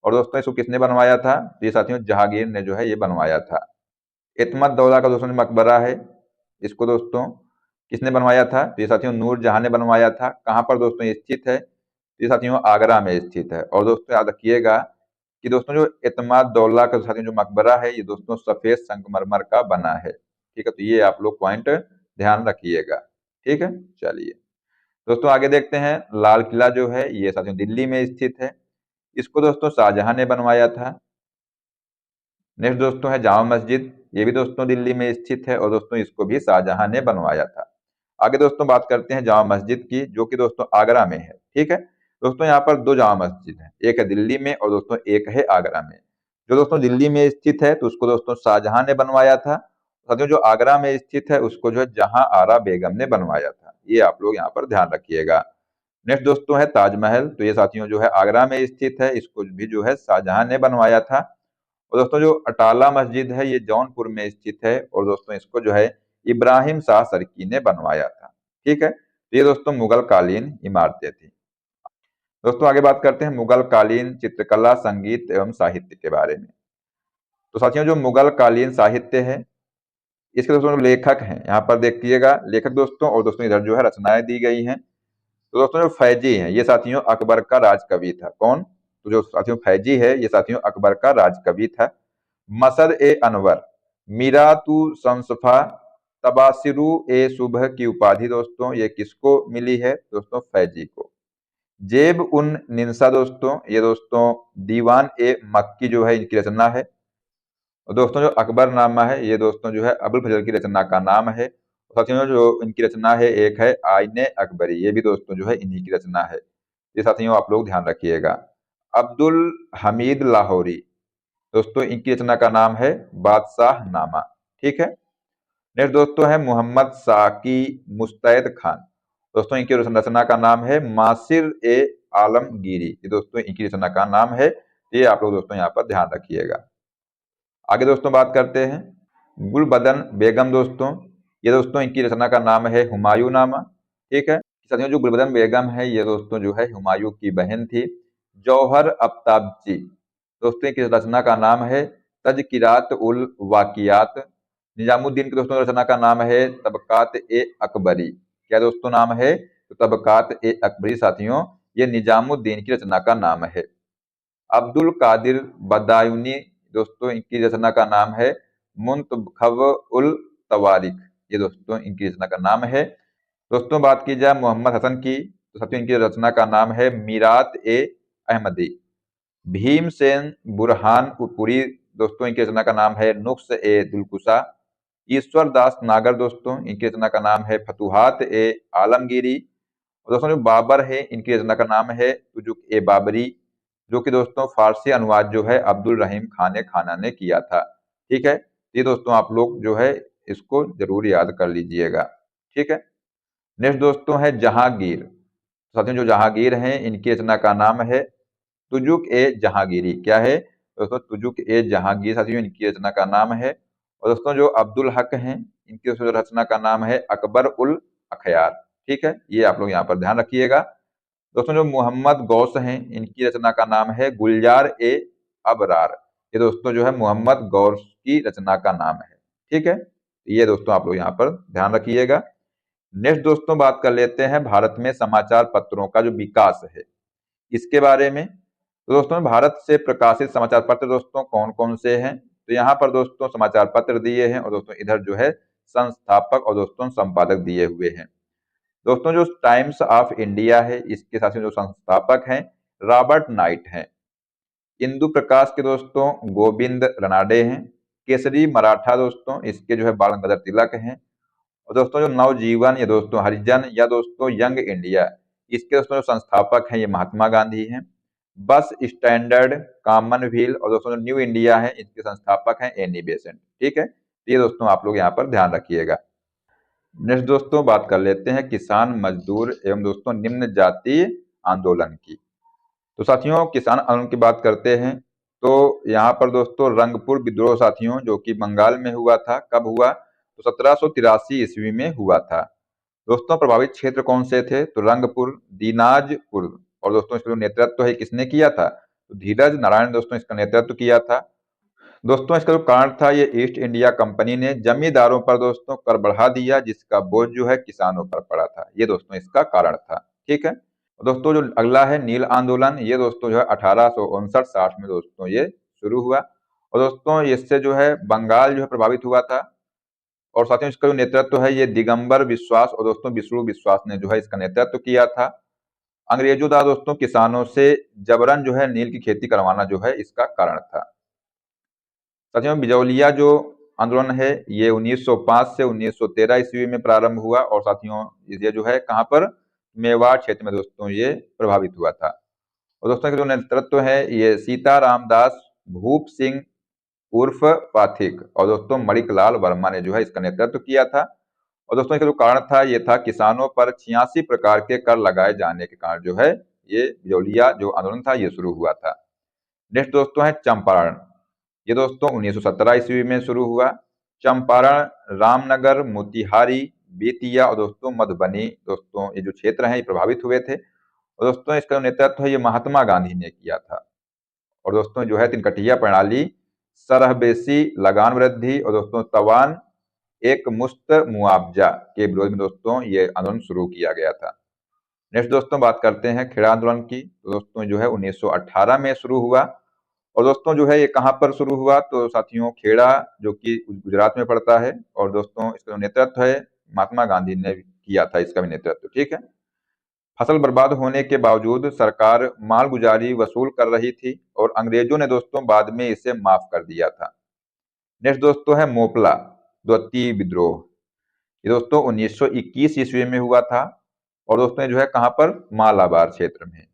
और दोस्तों इसको किसने बनवाया था, तो ये साथियों जहांगीर ने जो है ये बनवाया था। इतमत दौला का दोस्तों मकबरा है, इसको दोस्तों किसने बनवाया था, तो ये साथियों नूरजहां ने बनवाया था। कहाँ पर दोस्तों ये स्थित है, तो ये साथियों आगरा में स्थित है। और दोस्तों याद रखिएगा कि दोस्तों जो इतमाद दौला का साथियों जो मकबरा है ये दोस्तों सफेद संगमरमर का बना है। ठीक है, तो ये आप लोग पॉइंट ध्यान रखिएगा। ठीक है, चलिए दोस्तों आगे देखते हैं। लाल किला जो है ये साथियों दिल्ली में स्थित है। इसको दोस्तों शाहजहां ने बनवाया था। नेक्स्ट दोस्तों है जामा मस्जिद, ये भी दोस्तों दिल्ली में स्थित है। और दोस्तों इसको भी शाहजहां ने बनवाया था। आगे दोस्तों बात करते हैं जामा मस्जिद की जो कि दोस्तों आगरा में है। ठीक है दोस्तों, यहाँ पर दो जामा मस्जिद है, एक है दिल्ली में और दोस्तों एक है आगरा में। जो दोस्तों दिल्ली में स्थित है तो उसको दोस्तों शाहजहां ने बनवाया था। साथियों जो आगरा में स्थित है उसको जो है जहां आरा बेगम ने बनवाया था। ये आप लोग यहाँ पर ध्यान रखिएगा। नेक्स्ट दोस्तों है ताजमहल, तो ये साथियों जो है आगरा में स्थित है, इसको भी जो है शाहजहां ने बनवाया था। और दोस्तों जो अटाला मस्जिद है ये जौनपुर में स्थित है। और दोस्तों इसको जो है इब्राहिम शाह सरकी ने बनवाया था। ठीक है, तो ये दोस्तों मुगल कालीन इमारतें थी। दोस्तों आगे बात करते हैं मुगल कालीन चित्रकला संगीत एवं साहित्य के बारे में। तो साथियों जो मुगल कालीन साहित्य है इसके दोस्तों जो लेखक हैं यहाँ पर देखिएगा, लेखक दोस्तों और दोस्तों इधर जो है रचनाएं दी गई हैं। तो दोस्तों जो फैजी है ये साथियों अकबर का राजकवि था। कौन, तो जो साथियों फैजी है ये साथियों अकबर का राजकवि था। मसद ए अनवर मीरातु संसफा तबासिरु ए सुबह की उपाधि दोस्तों ये किसको मिली है, दोस्तों फैजी को। जेब उन निंसा दोस्तों ये दोस्तों दीवान ए मक्की जो है इनकी रचना है। और दोस्तों जो अकबरनामा है ये दोस्तों जो है अबुल फजल की रचना का नाम है। साथियों जो इनकी रचना है एक है आईने अकबरी, ये भी दोस्तों जो है इन्हीं की रचना है। ये साथियों आप लोग ध्यान रखिएगा। अब्दुल हमीद लाहौरी दोस्तों इनकी रचना का नाम है बादशाह नामा। ठीक है, नेक्स्ट दोस्तों है मोहम्मद साकी मुस्तैद खान, दोस्तों इनकी रचना का नाम है मासिर ए आलमगीरी, ये दोस्तों इनकी रचना का नाम है। ये आप लोग दोस्तों यहाँ पर ध्यान रखिएगा। आगे दोस्तों बात करते हैं गुलबदन बेगम दोस्तों, ये दोस्तों इनकी रचना का नाम है हुमायूं नामा। ठीक है साथियों, जो गुलबदन बेगम है ये दोस्तों जो है हुमायूं की बहन थी। जौहर अफ्ताबची दोस्तों इनकी रचना का नाम है तजकिरात उल वाकियात। निजामुद्दीन की दोस्तों रचना का नाम है तबकात ए अकबरी। क्या दोस्तों नाम है, तो तबकात ए अकबरी साथियों ये निजामुद्दीन की रचना का नाम है। अब्दुल कादिर बदायूनी दोस्तों इनकी रचना का नाम है मुंतखब उल तवारिख, ये दोस्तों इनकी रचना का नाम है। दोस्तों बात की जाए मोहम्मद हसन की तो साथियों इनकी रचना का नाम है मीरात ए अहमदी। भीमसेन बुरहानपुरी दोस्तों इनकी रचना का नाम है नुक्स ए दुलकुशा। ईश्वर दास नागर दोस्तों इनकी रचना का नाम है फतुहात ए आलमगीरी। और दोस्तों जो बाबर है इनकी रचना का नाम है तुजुक ए बाबरी। जो कि दोस्तों फारसी अनुवाद जो है अब्दुल रहीम खान खाना ने किया था। ठीक है, ये दोस्तों आप लोग जो है इसको जरूर याद कर लीजिएगा। ठीक है, नेक्स्ट दोस्तों है जहांगीर। साथियों जो जहांगीर हैं इनकी रचना का नाम है तुजुक ए जहांगीरी। क्या है दोस्तों? तुजुक ए जहांगीर साथियों इनकी रचना का नाम है। और दोस्तों जो अब्दुल हक हैं इनकी रचना का नाम है अकबर उल अखयार। ठीक है, ये आप लोग यहाँ पर ध्यान रखिएगा। दोस्तों जो मोहम्मद गौस हैं इनकी रचना का नाम है गुलजार ए अबरार। ये दोस्तों जो है मोहम्मद गौस की रचना का नाम है। ठीक है, ये दोस्तों आप लोग यहाँ पर ध्यान रखिएगा। नेक्स्ट दोस्तों बात कर लेते हैं भारत में समाचार पत्रों का जो विकास है इसके बारे में। तो दोस्तों भारत से प्रकाशित समाचार पत्र दोस्तों कौन कौन से हैं? तो यहाँ पर दोस्तों समाचार पत्र दिए हैं और दोस्तों इधर जो है संस्थापक और दोस्तों संपादक दिए हुए हैं। दोस्तों जो टाइम्स ऑफ इंडिया है इसके साथ जो संस्थापक हैं रॉबर्ट नाइट हैं। इंदु प्रकाश के दोस्तों गोविंद रनाडे हैं। केसरी मराठा दोस्तों इसके जो है बाल गंगाधर तिलक हैं। और दोस्तों जो नवजीवन या दोस्तों हरिजन या दोस्तों यंग इंडिया इसके दोस्तों जो संस्थापक हैं ये महात्मा गांधी हैं। बस स्टैंडर्ड, कॉमनवेल्थ और दोस्तों जो न्यू इंडिया है इसके संस्थापक हैं एनी बेसेंट। ठीक है, ये दोस्तों आप लोग यहाँ पर ध्यान रखिएगा। नेक्स्ट दोस्तों बात कर लेते हैं किसान मजदूर एवं दोस्तों निम्न जातीय आंदोलन की। तो साथियों किसान आंदोलन की बात करते हैं तो यहाँ पर दोस्तों रंगपुर विद्रोह साथियों जो कि बंगाल में हुआ था। कब हुआ? तो 1783 ईस्वी में हुआ था। दोस्तों प्रभावित क्षेत्र कौन से थे? तो रंगपुर, दीनाजपुर। और दोस्तों इसका जो नेतृत्व है किसने किया था? तो धीरज नारायण दोस्तों इसका नेतृत्व किया था। दोस्तों इसका जो कारण था ये ईस्ट इंडिया कंपनी ने जमींदारों पर दोस्तों कर बढ़ा दिया जिसका बोझ जो है किसानों पर पड़ा था। ये दोस्तों इसका कारण था। ठीक है, दोस्तों जो अगला है नील आंदोलन, ये दोस्तों जो है 1859-60 में दोस्तों ये शुरू हुआ। और दोस्तों इससे जो है बंगाल जो है प्रभावित हुआ था। और साथियों इसका जो नेतृत्व है ये दिगंबर विश्वास और दोस्तों विष्णु विश्वास ने जो है इसका नेतृत्व किया था। अंग्रेजों द्वारा दोस्तों किसानों से जबरन जो है नील की खेती करवाना जो है इसका कारण था। साथियों बिजौलिया जो आंदोलन है ये 1905 से 1913 ईस्वी में प्रारंभ हुआ। और साथियों ये जो है कहाँ पर? मेवाड़ क्षेत्र में दोस्तों ये प्रभावित हुआ था। और दोस्तों का जो नेतृत्व है ये सीताराम दास भूप सिंह उर्फ पाथिक और दोस्तों मणिकलाल वर्मा ने जो है इसका नेतृत्व किया था। और दोस्तों इसका जो कारण था ये था किसानों पर 86 प्रकार के कर लगाए जाने के कारण जो है ये बिजौलिया जो आंदोलन था ये शुरू हुआ था। नेक्स्ट दोस्तों है चंपारण। ये दोस्तों 1917 ईस्वी में शुरू हुआ। चंपारण, रामनगर, मोतिहारी, बेतिया और दोस्तों मधुबनी दोस्तों ये जो क्षेत्र हैं ये प्रभावित हुए थे। और दोस्तों इसका जो नेतृत्व है ये महात्मा गांधी ने किया था। और दोस्तों जो है तिनकटिया प्रणाली, सरहबेसी लगान वृद्धि और दोस्तों तवान एक मुश्त मुआवजा के विरोध में दोस्तों ये आंदोलन शुरू किया गया था। नेक्स्ट दोस्तों बात करते हैं खेड़ा आंदोलन की। तो दोस्तों जो है 1918 में शुरू हुआ। और दोस्तों जो है ये कहाँ पर शुरू हुआ? तो साथियों खेड़ा जो कि गुजरात में पड़ता है। और दोस्तों इसका जो नेतृत्व है महात्मा गांधी ने किया था इसका भी नेतृत्व। ठीक है, फसल बर्बाद होने के बावजूद सरकार मालगुजारी वसूल कर रही थी और अंग्रेजों ने दोस्तों बाद में इसे माफ कर दिया था। नेक्स्ट दोस्तों है मोपला द्वितीय विद्रोह। ये दोस्तों 1921 ईस्वी में हुआ था। और दोस्तों ये जो है कहाँ पर? मालाबार क्षेत्र में।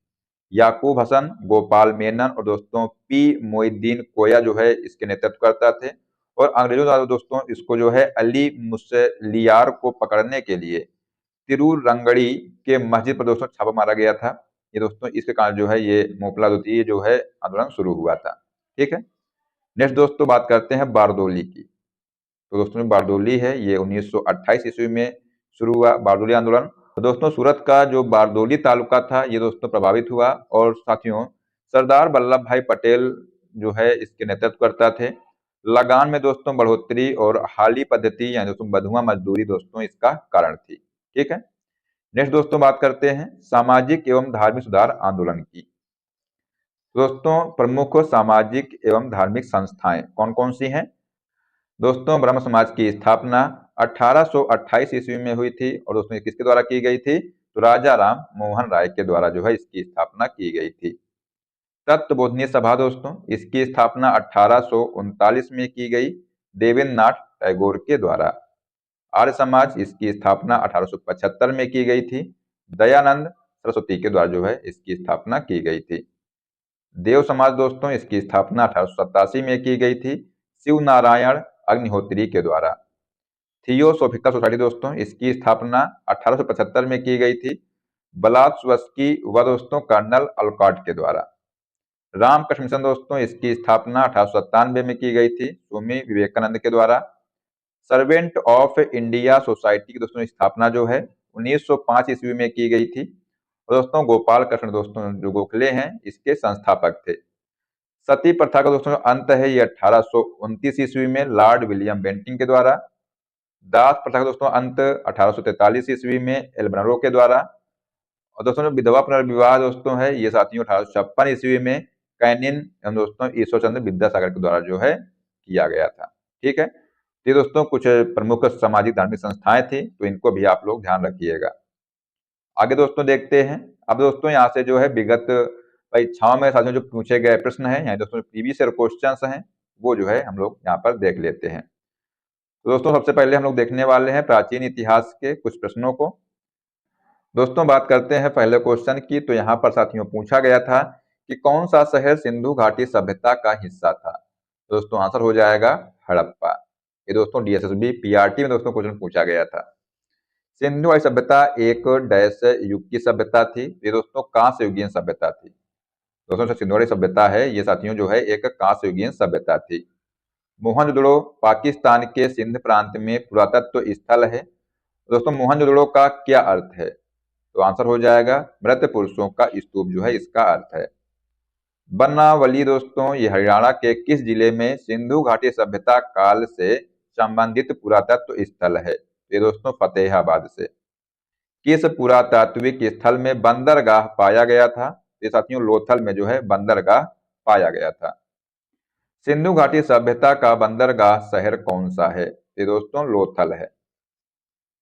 याकूब हसन, गोपाल मेनन और दोस्तों पी मोइनुद्दीन कोया जो है इसके नेतृत्व करता थे। और अंग्रेजों द्वारा दोस्तों इसको जो है अली मुसलियार को पकड़ने के लिए तिरुरंगड़ी के मस्जिद पर दोस्तों छापा मारा गया था। ये दोस्तों इसके कारण जो है ये मोपला द्वितीय जो है आंदोलन शुरू हुआ था। ठीक है, नेक्स्ट दोस्तों बात करते हैं बारदोली की। तो दोस्तों बारदोली है ये 1928 ईस्वी में शुरू हुआ बारदोली आंदोलन। तो दोस्तों सूरत का जो बारदोली तालुका था ये दोस्तों प्रभावित हुआ। और साथियों सरदार वल्लभ भाई पटेल जो है इसके नेतृत्व करता थे। लगान में दोस्तों बढ़ोतरी और हाली पद्धति यानी दोस्तों बधुआ मजदूरी दोस्तों इसका कारण थी। ठीक है, नेक्स्ट दोस्तों बात करते हैं सामाजिक एवं धार्मिक सुधार आंदोलन की। दोस्तों प्रमुख सामाजिक एवं धार्मिक संस्थाएं कौन कौन सी हैं? दोस्तों ब्रह्म समाज की स्थापना 1828 ईस्वी में हुई थी। और दोस्तों ये किसके द्वारा की गई थी? तो राजा राम मोहन राय के द्वारा जो है इसकी स्थापना की गई थी। तत्वबोधनीय सभा दोस्तों इसकी स्थापना 1839 में की गई देवेंद्रनाथ टैगोर के द्वारा। आर्य समाज इसकी स्थापना 1875 में की गई थी। दयानंद सरस्वती के द्वारा जो है इसकी स्थापना की गई थी। देव समाज दोस्तों, इसकी स्थापना 1887 में की गई थी शिव नारायण अग्निहोत्री के द्वारा। थियोसोफिकल सोसाइटी दोस्तों, इसकी स्थापना 1875 में की गई थी ब्लात्सवस्की व दोस्तों कर्नल अलकॉट के द्वारा। रामकृष्ण मिशन दोस्तों, इसकी स्थापना 1897 में की गई थी स्वामी विवेकानंद के द्वारा। सर्वेंट ऑफ इंडिया सोसाइटी की दोस्तों स्थापना जो है 1905 ईस्वी में की गई थी। और दोस्तों गोपाल कृष्ण दोस्तों जो गोखले हैं इसके संस्थापक थे। सती प्रथा का दोस्तों अंत है ये 1829 ईस्वी में लॉर्ड विलियम बेंटिंग के द्वारा। दास प्रथा का दोस्तों अंत 1843 ईस्वी में एल्बनरो के द्वारा। और दोस्तों जो विधवा पुनर्विवाह दोस्तों है ये साथियों 1856 ईस्वी में कैनिन एवं दोस्तों ईश्वर चंद्र विद्यासागर के द्वारा जो है किया गया था। ठीक है, ये दोस्तों कुछ प्रमुख सामाजिक धार्मिक संस्थाएं थी, तो इनको भी आप लोग ध्यान रखिएगा। आगे दोस्तों देखते हैं। अब दोस्तों यहाँ से जो है विगत परीक्षाओं में साथियों जो पूछे गए प्रश्न है, यहाँ दोस्तों प्रीवियस ईयर क्वेश्चंस हैं वो जो है हम लोग यहाँ पर देख लेते हैं। तो दोस्तों सबसे पहले हम लोग देखने वाले हैं प्राचीन इतिहास के कुछ प्रश्नों को। दोस्तों बात करते हैं पहले क्वेश्चन की। तो यहाँ पर साथियों पूछा गया था कि कौन सा शहर सिंधु घाटी सभ्यता का हिस्सा था। दोस्तों आंसर हो जाएगा हड़प्पा। ये दोस्तों डीएसएसबी पीआरटी में दोस्तों क्वेश्चन पूछा गया था। सिंधु घाटी सभ्यता एक डैश युग की सभ्यता थी। ये दोस्तों कांस्य युगीन सभ्यता थी। दोस्तों जो सिंधु घाटी सभ्यता है ये साथियों जो है एक कांस्य युगीन सभ्यता थी। मोहनजोदड़ो पाकिस्तान के सिंध प्रांत में पुरातत्व स्थल है। दोस्तों मोहनजोदड़ो का क्या अर्थ है, तो आंसर हो जाएगा मृत पुरुषों का स्तूप जो है इसका अर्थ है। बनावली दोस्तों ये हरियाणा के किस जिले में सिंधु घाटी सभ्यता काल से संबंधित पुरातत्व स्थल है। ये दोस्तों फतेहाबाद से। किस पुरातात्विक स्थल में बंदरगाह पाया गया था। ये साथियों लोथल में जो है बंदरगाह पाया गया था। सिंधु घाटी सभ्यता का बंदरगाह शहर कौन सा है। ये दोस्तों लोथल है।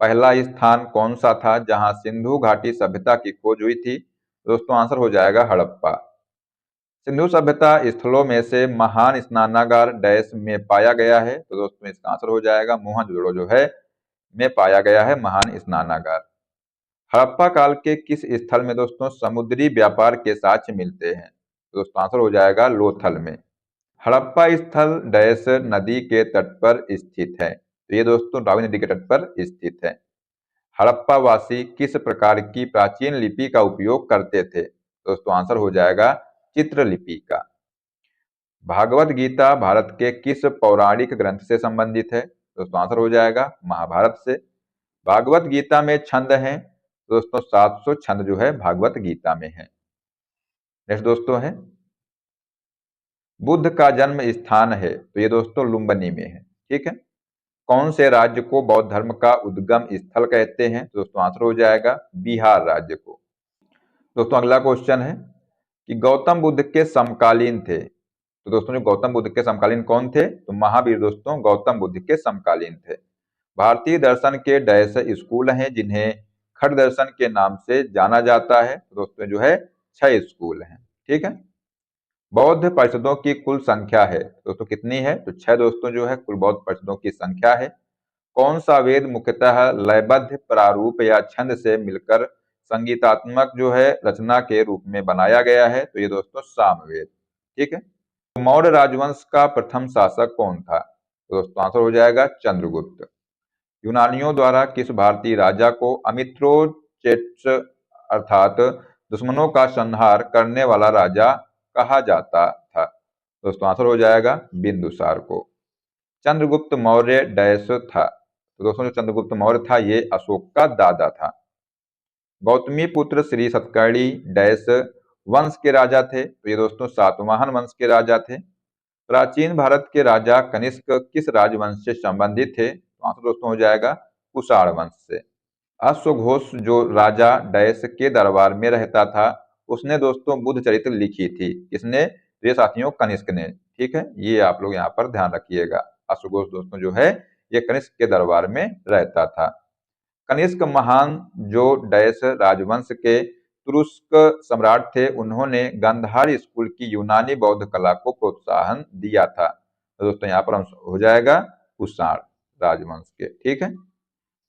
पहला स्थान कौन सा था जहां सिंधु घाटी सभ्यता की खोज हुई थी। दोस्तों आंसर हो जाएगा हड़प्पा। सिंधु सभ्यता स्थलों में से महान स्नानागार डैश में पाया गया है। तो दोस्तों इसका आंसर हो जाएगा मोहनजोदड़ो जो है में पाया गया है महान स्नानागार। हड़प्पा काल के किस स्थल में दोस्तों समुद्री व्यापार के साक्ष्य मिलते हैं। तो दोस्तों आंसर हो जाएगा लोथल में। हड़प्पा स्थल डैश नदी के तट पर स्थित है। तो ये दोस्तों रावी नदी के तट पर स्थित है। हड़प्पा वासी किस प्रकार की प्राचीन लिपि का उपयोग करते थे। दोस्तों आंसर हो जाएगा चित्रलिपि का। भागवत गीता भारत के किस पौराणिक ग्रंथ से संबंधित है। दोस्तों आंसर हो जाएगा महाभारत से। भागवत गीता में छंद हैं। दोस्तों 700 छंद जो है भागवत गीता में है। नेक्स्ट दोस्तों है बुद्ध का जन्म स्थान है। तो ये दोस्तों लुम्बिनी में है। ठीक है, कौन से राज्य को बौद्ध धर्म का उद्गम स्थल कहते हैं। तो दोस्तों आंसर हो जाएगा बिहार राज्य को। दोस्तों अगला क्वेश्चन है कि गौतम बुद्ध के समकालीन थे। तो दोस्तों जो गौतम बुद्ध के समकालीन कौन थे, तो महावीर दोस्तों गौतम बुद्ध के समकालीन थे। भारतीय दर्शन के डैश स्कूल हैं जिन्हें खट दर्शन के नाम से जाना जाता है। तो दोस्तों जो है 6 स्कूल हैं। ठीक है, बौद्ध परिषदों की कुल संख्या है दोस्तों कितनी है, तो 6 दोस्तों जो है कुल बौद्ध परिषदों की संख्या है। कौन सा वेद मुख्यतः लयबद्ध प्रारूप या छंद से मिलकर संगीतात्मक जो है रचना के रूप में बनाया गया है। तो ये दोस्तों सामवेद। ठीक है, मौर्य राजवंश का प्रथम शासक कौन था। तो दोस्तों आंसर हो जाएगा चंद्रगुप्त। यूनानियों द्वारा किस भारतीय राजा को अमित्रोचेट्स अर्थात दुश्मनों का संहार करने वाला राजा कहा जाता था। दोस्तों आंसर हो जाएगा बिंदुसार को। चंद्रगुप्त मौर्य डैश था। तो दोस्तों जो चंद्रगुप्त मौर्य था ये अशोक का दादा था। गौतमी पुत्र श्री सतकर्णी डैश वंश के राजा थे। तो ये दोस्तों सातवाहन वंश के राजा थे। प्राचीन भारत के राजा कनिष्क किस राजवंश से संबंधित थे। तो आंसर दोस्तों हो जाएगा कुषाण वंश से। अश्वघोष जो राजा डैश के दरबार में रहता था उसने दोस्तों बुद्ध चरित्र लिखी थी। किसने, तो ये साथियों कनिष्क ने। ठीक है, ये आप लोग यहाँ पर ध्यान रखिएगा। अश्वघोष दोस्तों जो है ये कनिष्क के दरबार में रहता था। कनिष्क महान जो डैश राजवंश के तुरुस्क सम्राट थे उन्होंने गांधार स्कूल की यूनानी बौद्ध कला को प्रोत्साहन दिया था। तो दोस्तों यहाँ पर हो जाएगा कुषाण राजवंश के। ठीक है,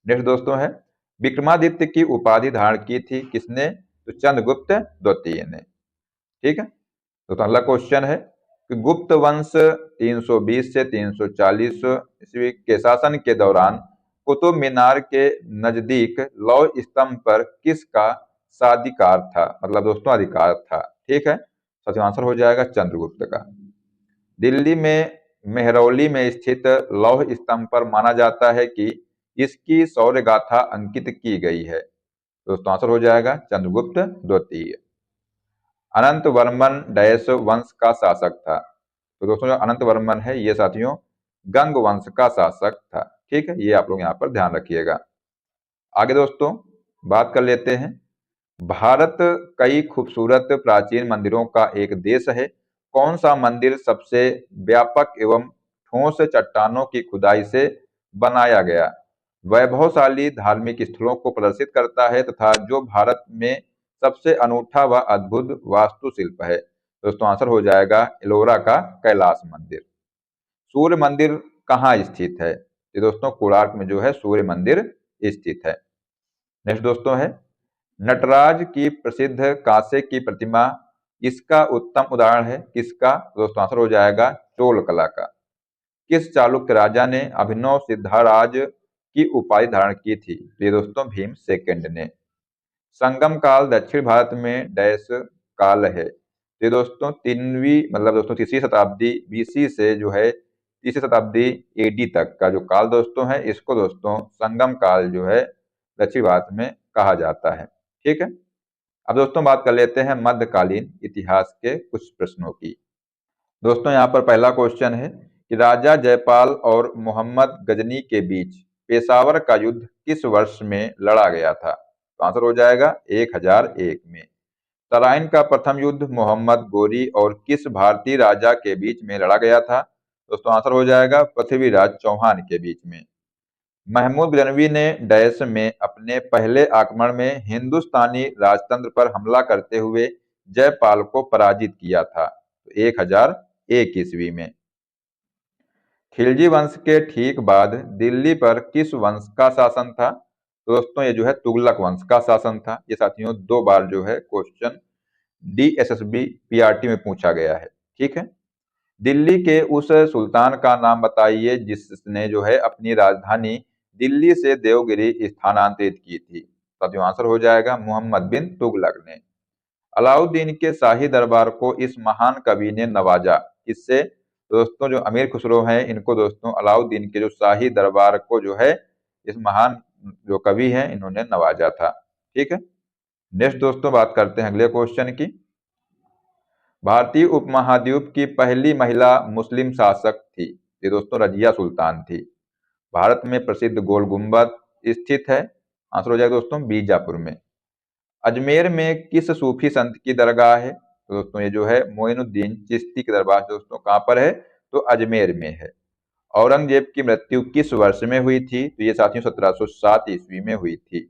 नेक्स्ट दोस्तों है विक्रमादित्य की उपाधि धारण की थी किसने, तो चंद्रगुप्त द्वितीय ने। ठीक है, तो अगला क्वेश्चन है कि गुप्त वंश 320 से 340 ईस्वी के शासन के दौरान कुतुब मीनार के नजदीक लौह स्तंभ पर किसका साधिकार था, मतलब दोस्तों अधिकार था। ठीक है, सही आंसर हो जाएगा चंद्रगुप्त का। दिल्ली में मेहरौली में स्थित लौह स्तंभ पर माना जाता है कि इसकी शौर्य गाथा अंकित की गई है। दोस्तों आंसर हो जाएगा चंद्रगुप्त द्वितीय। अनंत वर्मन डैश वंश का शासक था। तो दोस्तों जो अनंत वर्मन है ये साथियों गंग वंश का शासक था। ठीक है, ये आप लोग यहाँ पर ध्यान रखिएगा। आगे दोस्तों बात कर लेते हैं। भारत कई खूबसूरत प्राचीन मंदिरों का एक देश है। कौन सा मंदिर सबसे व्यापक एवं ठोस चट्टानों की खुदाई से बनाया गया वैभवशाली धार्मिक स्थलों को प्रदर्शित करता है तथा जो भारत में सबसे अनूठा व अद्भुत वास्तुशिल्प है। दोस्तों आंसर हो जाएगा एलोरा का कैलाश मंदिर। सूर्य मंदिर कहाँ स्थित है? ये दोस्तों कोणार्क में जो है सूर्य मंदिर स्थित है। नेक्स्ट दोस्तों है नटराज की प्रसिद्ध कांसे की प्रतिमा इसका उत्तम उदाहरण है किसका? दोस्तों आंसर हो जाएगा चोल कला का। किस चालुक्य राजा ने अभिनव सिद्धाराज की उपाधि धारण की थी? ये दोस्तों भीम सेकंड ने। संगम काल दक्षिण भारत में डैश काल है। ये दोस्तों तीनवीं मतलब दोस्तों तीसरी शताब्दी बीसी से जो है तीसरी शताब्दी एडी तक का जो काल दोस्तों है इसको दोस्तों संगम काल जो है दक्षिण भारत में कहा जाता है। ठीक है, अब दोस्तों बात कर लेते हैं मध्यकालीन इतिहास के कुछ प्रश्नों की। दोस्तों यहाँ पर पहला क्वेश्चन है कि राजा जयपाल और मोहम्मद गजनी के बीच पेशावर का युद्ध किस वर्ष में लड़ा गया था? तो आंसर हो जाएगा 1001 में। तराइन का प्रथम युद्ध मोहम्मद गोरी और किस भारतीय राजा के बीच में लड़ा गया था? दोस्तों आंसर हो जाएगा पृथ्वीराज चौहान के बीच में। महमूद गजनवी ने डैश में अपने पहले आक्रमण में हिंदुस्तानी राजतंत्र पर हमला करते हुए जयपाल को पराजित किया था। तो 1001 ईस्वी में। खिलजी वंश के ठीक बाद दिल्ली पर किस वंश का शासन था? तो दोस्तों ये जो है तुगलक वंश का शासन था। ये साथियों 2 बार जो है क्वेश्चन DSSB PRT में पूछा गया है। ठीक है, दिल्ली के उस सुल्तान का नाम बताइए जिसने जो है अपनी राजधानी दिल्ली से देवगिरी स्थानांतरित की थी। साथियों आंसर हो जाएगा मोहम्मद बिन तुगलक ने। अलाउद्दीन के शाही दरबार को इस महान कवि ने नवाजा इससे। दोस्तों जो अमीर खुसरो हैं इनको दोस्तों अलाउद्दीन के जो शाही दरबार को जो है इस महान जो कवि हैं इन्होंने नवाजा था। ठीक है, नेक्स्ट दोस्तों बात करते हैं अगले क्वेश्चन की। भारतीय उपमहाद्वीप की पहली महिला मुस्लिम शासक थी। ये दोस्तों रजिया सुल्तान थी। भारत में प्रसिद्ध गोल गुम्बद स्थित है। आंसर हो जाएगा दोस्तों बीजापुर में। अजमेर में किस सूफी संत की दरगाह है? तो दोस्तों ये जो है मोइनुद्दीन चिश्ती की दरगाह दोस्तों कहाँ पर है? तो अजमेर में है। औरंगजेब की मृत्यु किस वर्ष में हुई थी? तो ये साथियों 1707 ईस्वी में हुई थी।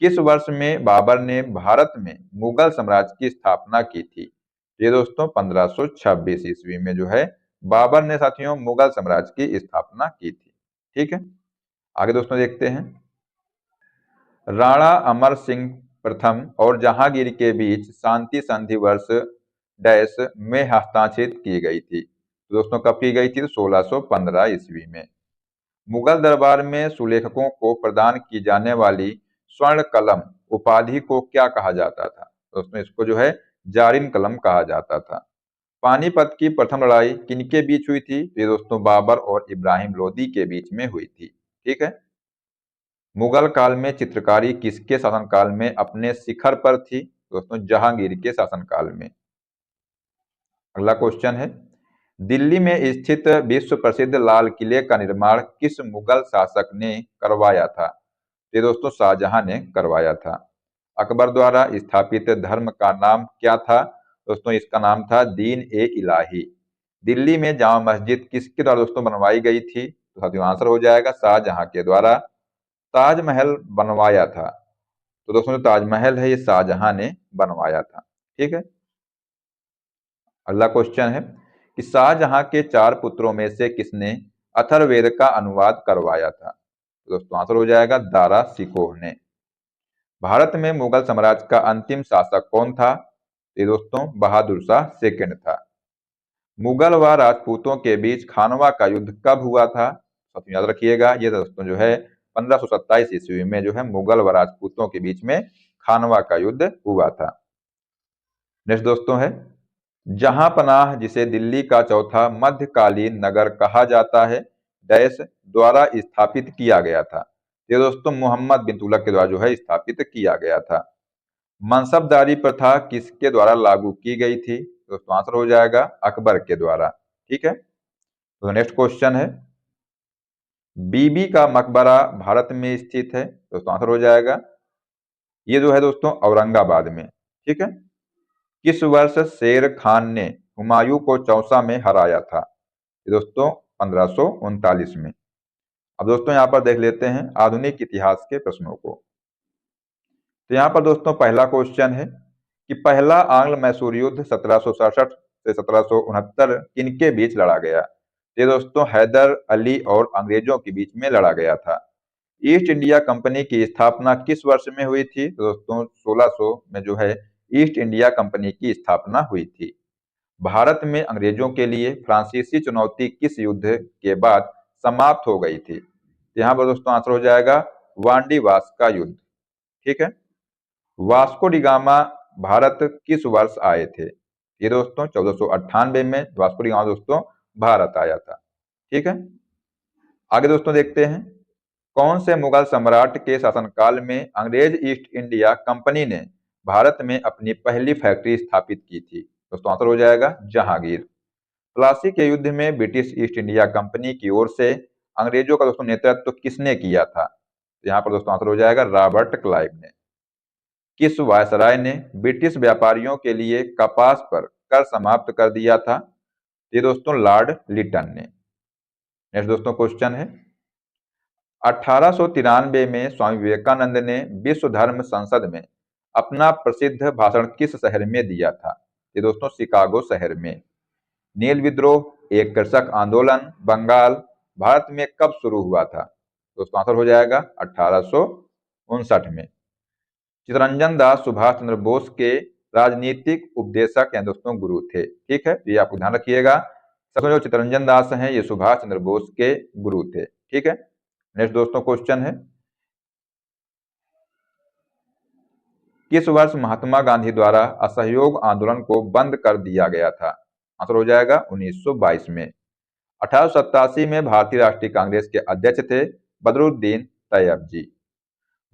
किस वर्ष में बाबर ने भारत में मुगल साम्राज्य की स्थापना की थी? ये दोस्तों 1526 ईस्वी में जो है बाबर ने साथियों मुगल साम्राज्य की स्थापना की थी। ठीक है, आगे दोस्तों देखते हैं। राणा अमर सिंह प्रथम और जहांगीर के बीच शांति संधि वर्ष डैश में हस्ताक्षरित की गई थी। तो दोस्तों कब की गई थी? 1615 ईस्वी में। मुगल दरबार में सुलेखकों को प्रदान की जाने वाली स्वर्ण कलम उपाधि को क्या कहा जाता था? दोस्तों इसको जो है जारिन कलम कहा जाता था। पानीपत की प्रथम लड़ाई किनके बीच हुई थी? ये दोस्तों बाबर और इब्राहिम लोदी के बीच में हुई थी। ठीक है, मुगल काल में चित्रकारी किसके शासनकाल में अपने शिखर पर थी? दोस्तों जहांगीर के शासनकाल में। अगला क्वेश्चन है दिल्ली में स्थित विश्व प्रसिद्ध लाल किले का निर्माण किस मुगल शासक ने करवाया था? ये दोस्तों शाहजहां ने करवाया था। अकबर द्वारा स्थापित धर्म का नाम क्या था? दोस्तों इसका नाम था दीन ए इलाही। दिल्ली में जामा मस्जिद किसके द्वारा दोस्तों बनवाई गई थी? तो साथियों आंसर हो जाएगा शाहजहां के द्वारा। ताजमहल बनवाया था। तो दोस्तों जो ताजमहल है ये शाहजहां ने बनवाया था। ठीक है, अगला क्वेश्चन है कि शाहजहां के 4 पुत्रों में से किसने अथर्ववेद का अनुवाद करवाया था? तो दोस्तों आंसर हो जाएगा दारा शिकोह ने। भारत में मुगल साम्राज्य का अंतिम शासक कौन था? ये दोस्तों बहादुर शाह सेकंड था। मुगल व राजपूतों के बीच खानवा का युद्ध कब हुआ था? सब याद रखिएगा, ये दोस्तों जो है 1527 ईस्वी में जो है मुगल व राजपूतों के बीच में खानवा का युद्ध हुआ था। नेक्स्ट दोस्तों है जहां पनाह, जिसे दिल्ली का चौथा मध्यकालीन नगर कहा जाता है, डैश द्वारा स्थापित किया गया था। ये दोस्तों मोहम्मद बिन तुगलक के द्वारा जो है स्थापित किया गया था। मनसबदारी प्रथा किसके द्वारा लागू की गई थी? दोस्तों आंसर हो जाएगा अकबर के द्वारा। ठीक है, तो नेक्स्ट क्वेश्चन है बीबी का मकबरा भारत में स्थित है। दोस्तों आंसर हो जाएगा, ये जो है दोस्तों औरंगाबाद में। ठीक है, किस वर्ष शेर खान ने हुमायूं को चौसा में हराया था? ये दोस्तों 1539 में। अब दोस्तों यहाँ पर देख लेते हैं आधुनिक इतिहास के प्रश्नों को। तो यहाँ पर दोस्तों पहला क्वेश्चन है कि पहला आंग्ल मैसूर युद्ध 1767 से 1769 किनके बीच लड़ा गया? ये दोस्तों हैदर अली और अंग्रेजों के बीच में लड़ा गया था। ईस्ट इंडिया कंपनी की स्थापना किस वर्ष में हुई थी? तो दोस्तों 1600 में जो है ईस्ट इंडिया कंपनी की स्थापना हुई थी। भारत में अंग्रेजों के लिए फ्रांसीसी चुनौती किस युद्ध के बाद समाप्त हो गई थी? यहाँ पर दोस्तों आंसर हो जाएगा वांडीवास का युद्ध। ठीक है, वास्को डी गामा भारत किस वर्ष आए थे? ये दोस्तों 1498 में वास्को डी गामा दोस्तों भारत आया था। ठीक है, आगे दोस्तों देखते हैं कौन से मुगल सम्राट के शासनकाल में अंग्रेज ईस्ट इंडिया कंपनी ने भारत में अपनी पहली फैक्ट्री स्थापित की थी? दोस्तों आंसर हो जाएगा जहांगीर। प्लासी के युद्ध में ब्रिटिश ईस्ट इंडिया कंपनी की ओर से अंग्रेजों का दोस्तों नेतृत्व किसने किया था? यहाँ पर दोस्तों आंसर हो जाएगा रॉबर्ट क्लाइव ने। किस वायसराय ने ब्रिटिश व्यापारियों के लिए कपास पर कर समाप्त कर दिया था? ये दोस्तों लॉर्ड लिटन ने। नेक्स्ट दोस्तों क्वेश्चन है 1893 में स्वामी विवेकानंद ने विश्व धर्म संसद में अपना प्रसिद्ध भाषण किस शहर में दिया था? ये दोस्तों शिकागो शहर में। नील विद्रोह एक कृषक आंदोलन बंगाल भारत में कब शुरू हुआ था? दोस्तों आंसर हो जाएगा 1859 में। चितरंजन दास सुभाष चंद्र बोस के राजनीतिक उपदेशक या दोस्तों गुरु थे। ठीक है, ये आपको ध्यान रखिएगा, सबसे जो चितरंजन दास हैं ये सुभाष चंद्र बोस के गुरु थे। ठीक है, नेक्स्ट दोस्तों क्वेश्चन है किस वर्ष महात्मा गांधी द्वारा असहयोग आंदोलन को बंद कर दिया गया था? आंसर हो जाएगा 1922 में। 1887 में भारतीय राष्ट्रीय कांग्रेस के अध्यक्ष थे बदरुद्दीन तैयब जी।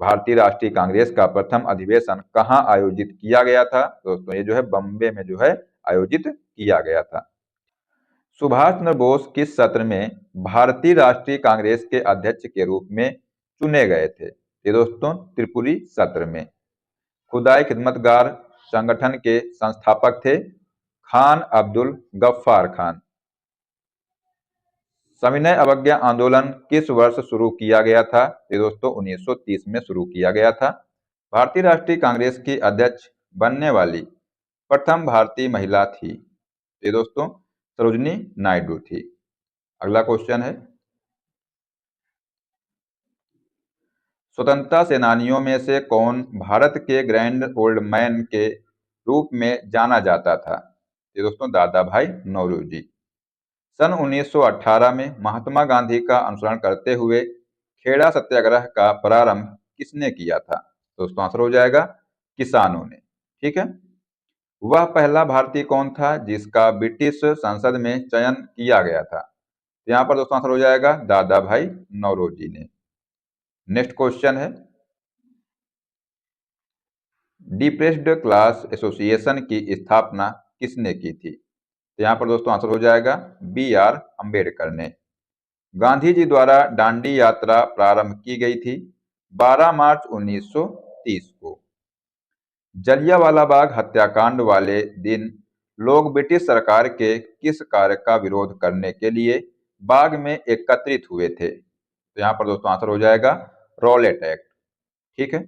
भारतीय राष्ट्रीय कांग्रेस का प्रथम अधिवेशन कहाँ आयोजित किया गया था? दोस्तों ये जो है बम्बे में जो है आयोजित किया गया था। सुभाष चंद्र बोस किस सत्र में भारतीय राष्ट्रीय कांग्रेस के अध्यक्ष के रूप में चुने गए थे? ये दोस्तों त्रिपुरी सत्र में। खुदाई खिदमतगार संगठन के संस्थापक थे खान अब्दुल गफ्फार खान। सविनय अवज्ञा आंदोलन किस वर्ष शुरू किया गया था? ये दोस्तों 1930 में शुरू किया गया था। भारतीय राष्ट्रीय कांग्रेस की अध्यक्ष बनने वाली प्रथम भारतीय महिला थी? ये दोस्तों सरोजनी नायडू थी। अगला क्वेश्चन है स्वतंत्रता सेनानियों में से कौन भारत के ग्रैंड ओल्ड मैन के रूप में जाना जाता था? ये दोस्तों दादा भाई नौरोजी। सन 1918 में महात्मा गांधी का अनुसरण करते हुए खेड़ा सत्याग्रह का प्रारंभ किसने किया था? दोस्तों आंसर हो जाएगा किसानों ने। ठीक है, वह पहला भारतीय कौन था जिसका ब्रिटिश संसद में चयन किया गया था? यहाँ पर दोस्तों आंसर हो जाएगा दादा भाई नौरोजी ने। नेक्स्ट क्वेश्चन है डिप्रेस्ड क्लास एसोसिएशन की स्थापना किसने की थी? तो यहाँ पर दोस्तों आंसर हो जाएगा B.R. अम्बेडकर ने। गांधी जी द्वारा दांडी यात्रा प्रारंभ की गई थी 12 मार्च 1930 को। जलियांवाला बाग हत्याकांड वाले दिन लोग ब्रिटिश सरकार के किस कार्य का विरोध करने के लिए बाग में एकत्रित हुए थे? तो यहाँ पर दोस्तों आंसर हो जाएगा रॉलेट एक्ट। ठीक है,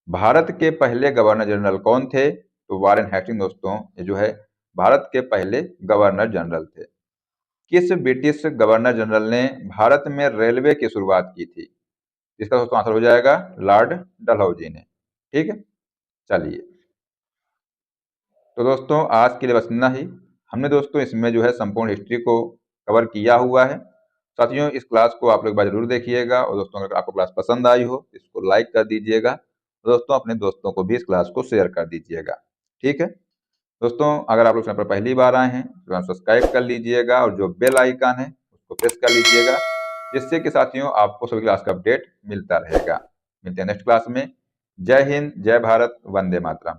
भारत के पहले गवर्नर जनरल कौन थे? तो वारेन हेस्टिंग दोस्तों ये जो है भारत के पहले गवर्नर जनरल थे। किस ब्रिटिश गवर्नर जनरल ने भारत में रेलवे की शुरुआत की थी? इसका दोस्तों आंसर हो जाएगा लॉर्ड डलहौजी ने। ठीक है, चलिए तो दोस्तों आज के लिए बस इतना ही। हमने दोस्तों इसमें जो है संपूर्ण हिस्ट्री को कवर किया हुआ है। साथियों इस क्लास को आप लोग एक बार जरूर देखिएगा, और दोस्तों अगर आपको क्लास पसंद आई हो इसको लाइक कर दीजिएगा, और दोस्तों अपने दोस्तों को भी इस क्लास को शेयर कर दीजिएगा। ठीक है दोस्तों, अगर आप लोग चैनल पर पहली बार आए हैं तो सब्सक्राइब कर लीजिएगा, और जो बेल आइकन है उसको प्रेस कर लीजिएगा, जिससे कि साथियों आपको सभी क्लास का अपडेट मिलता रहेगा। मिलते हैं नेक्स्ट क्लास में। जय हिंद, जय भारत, वंदे मातरम।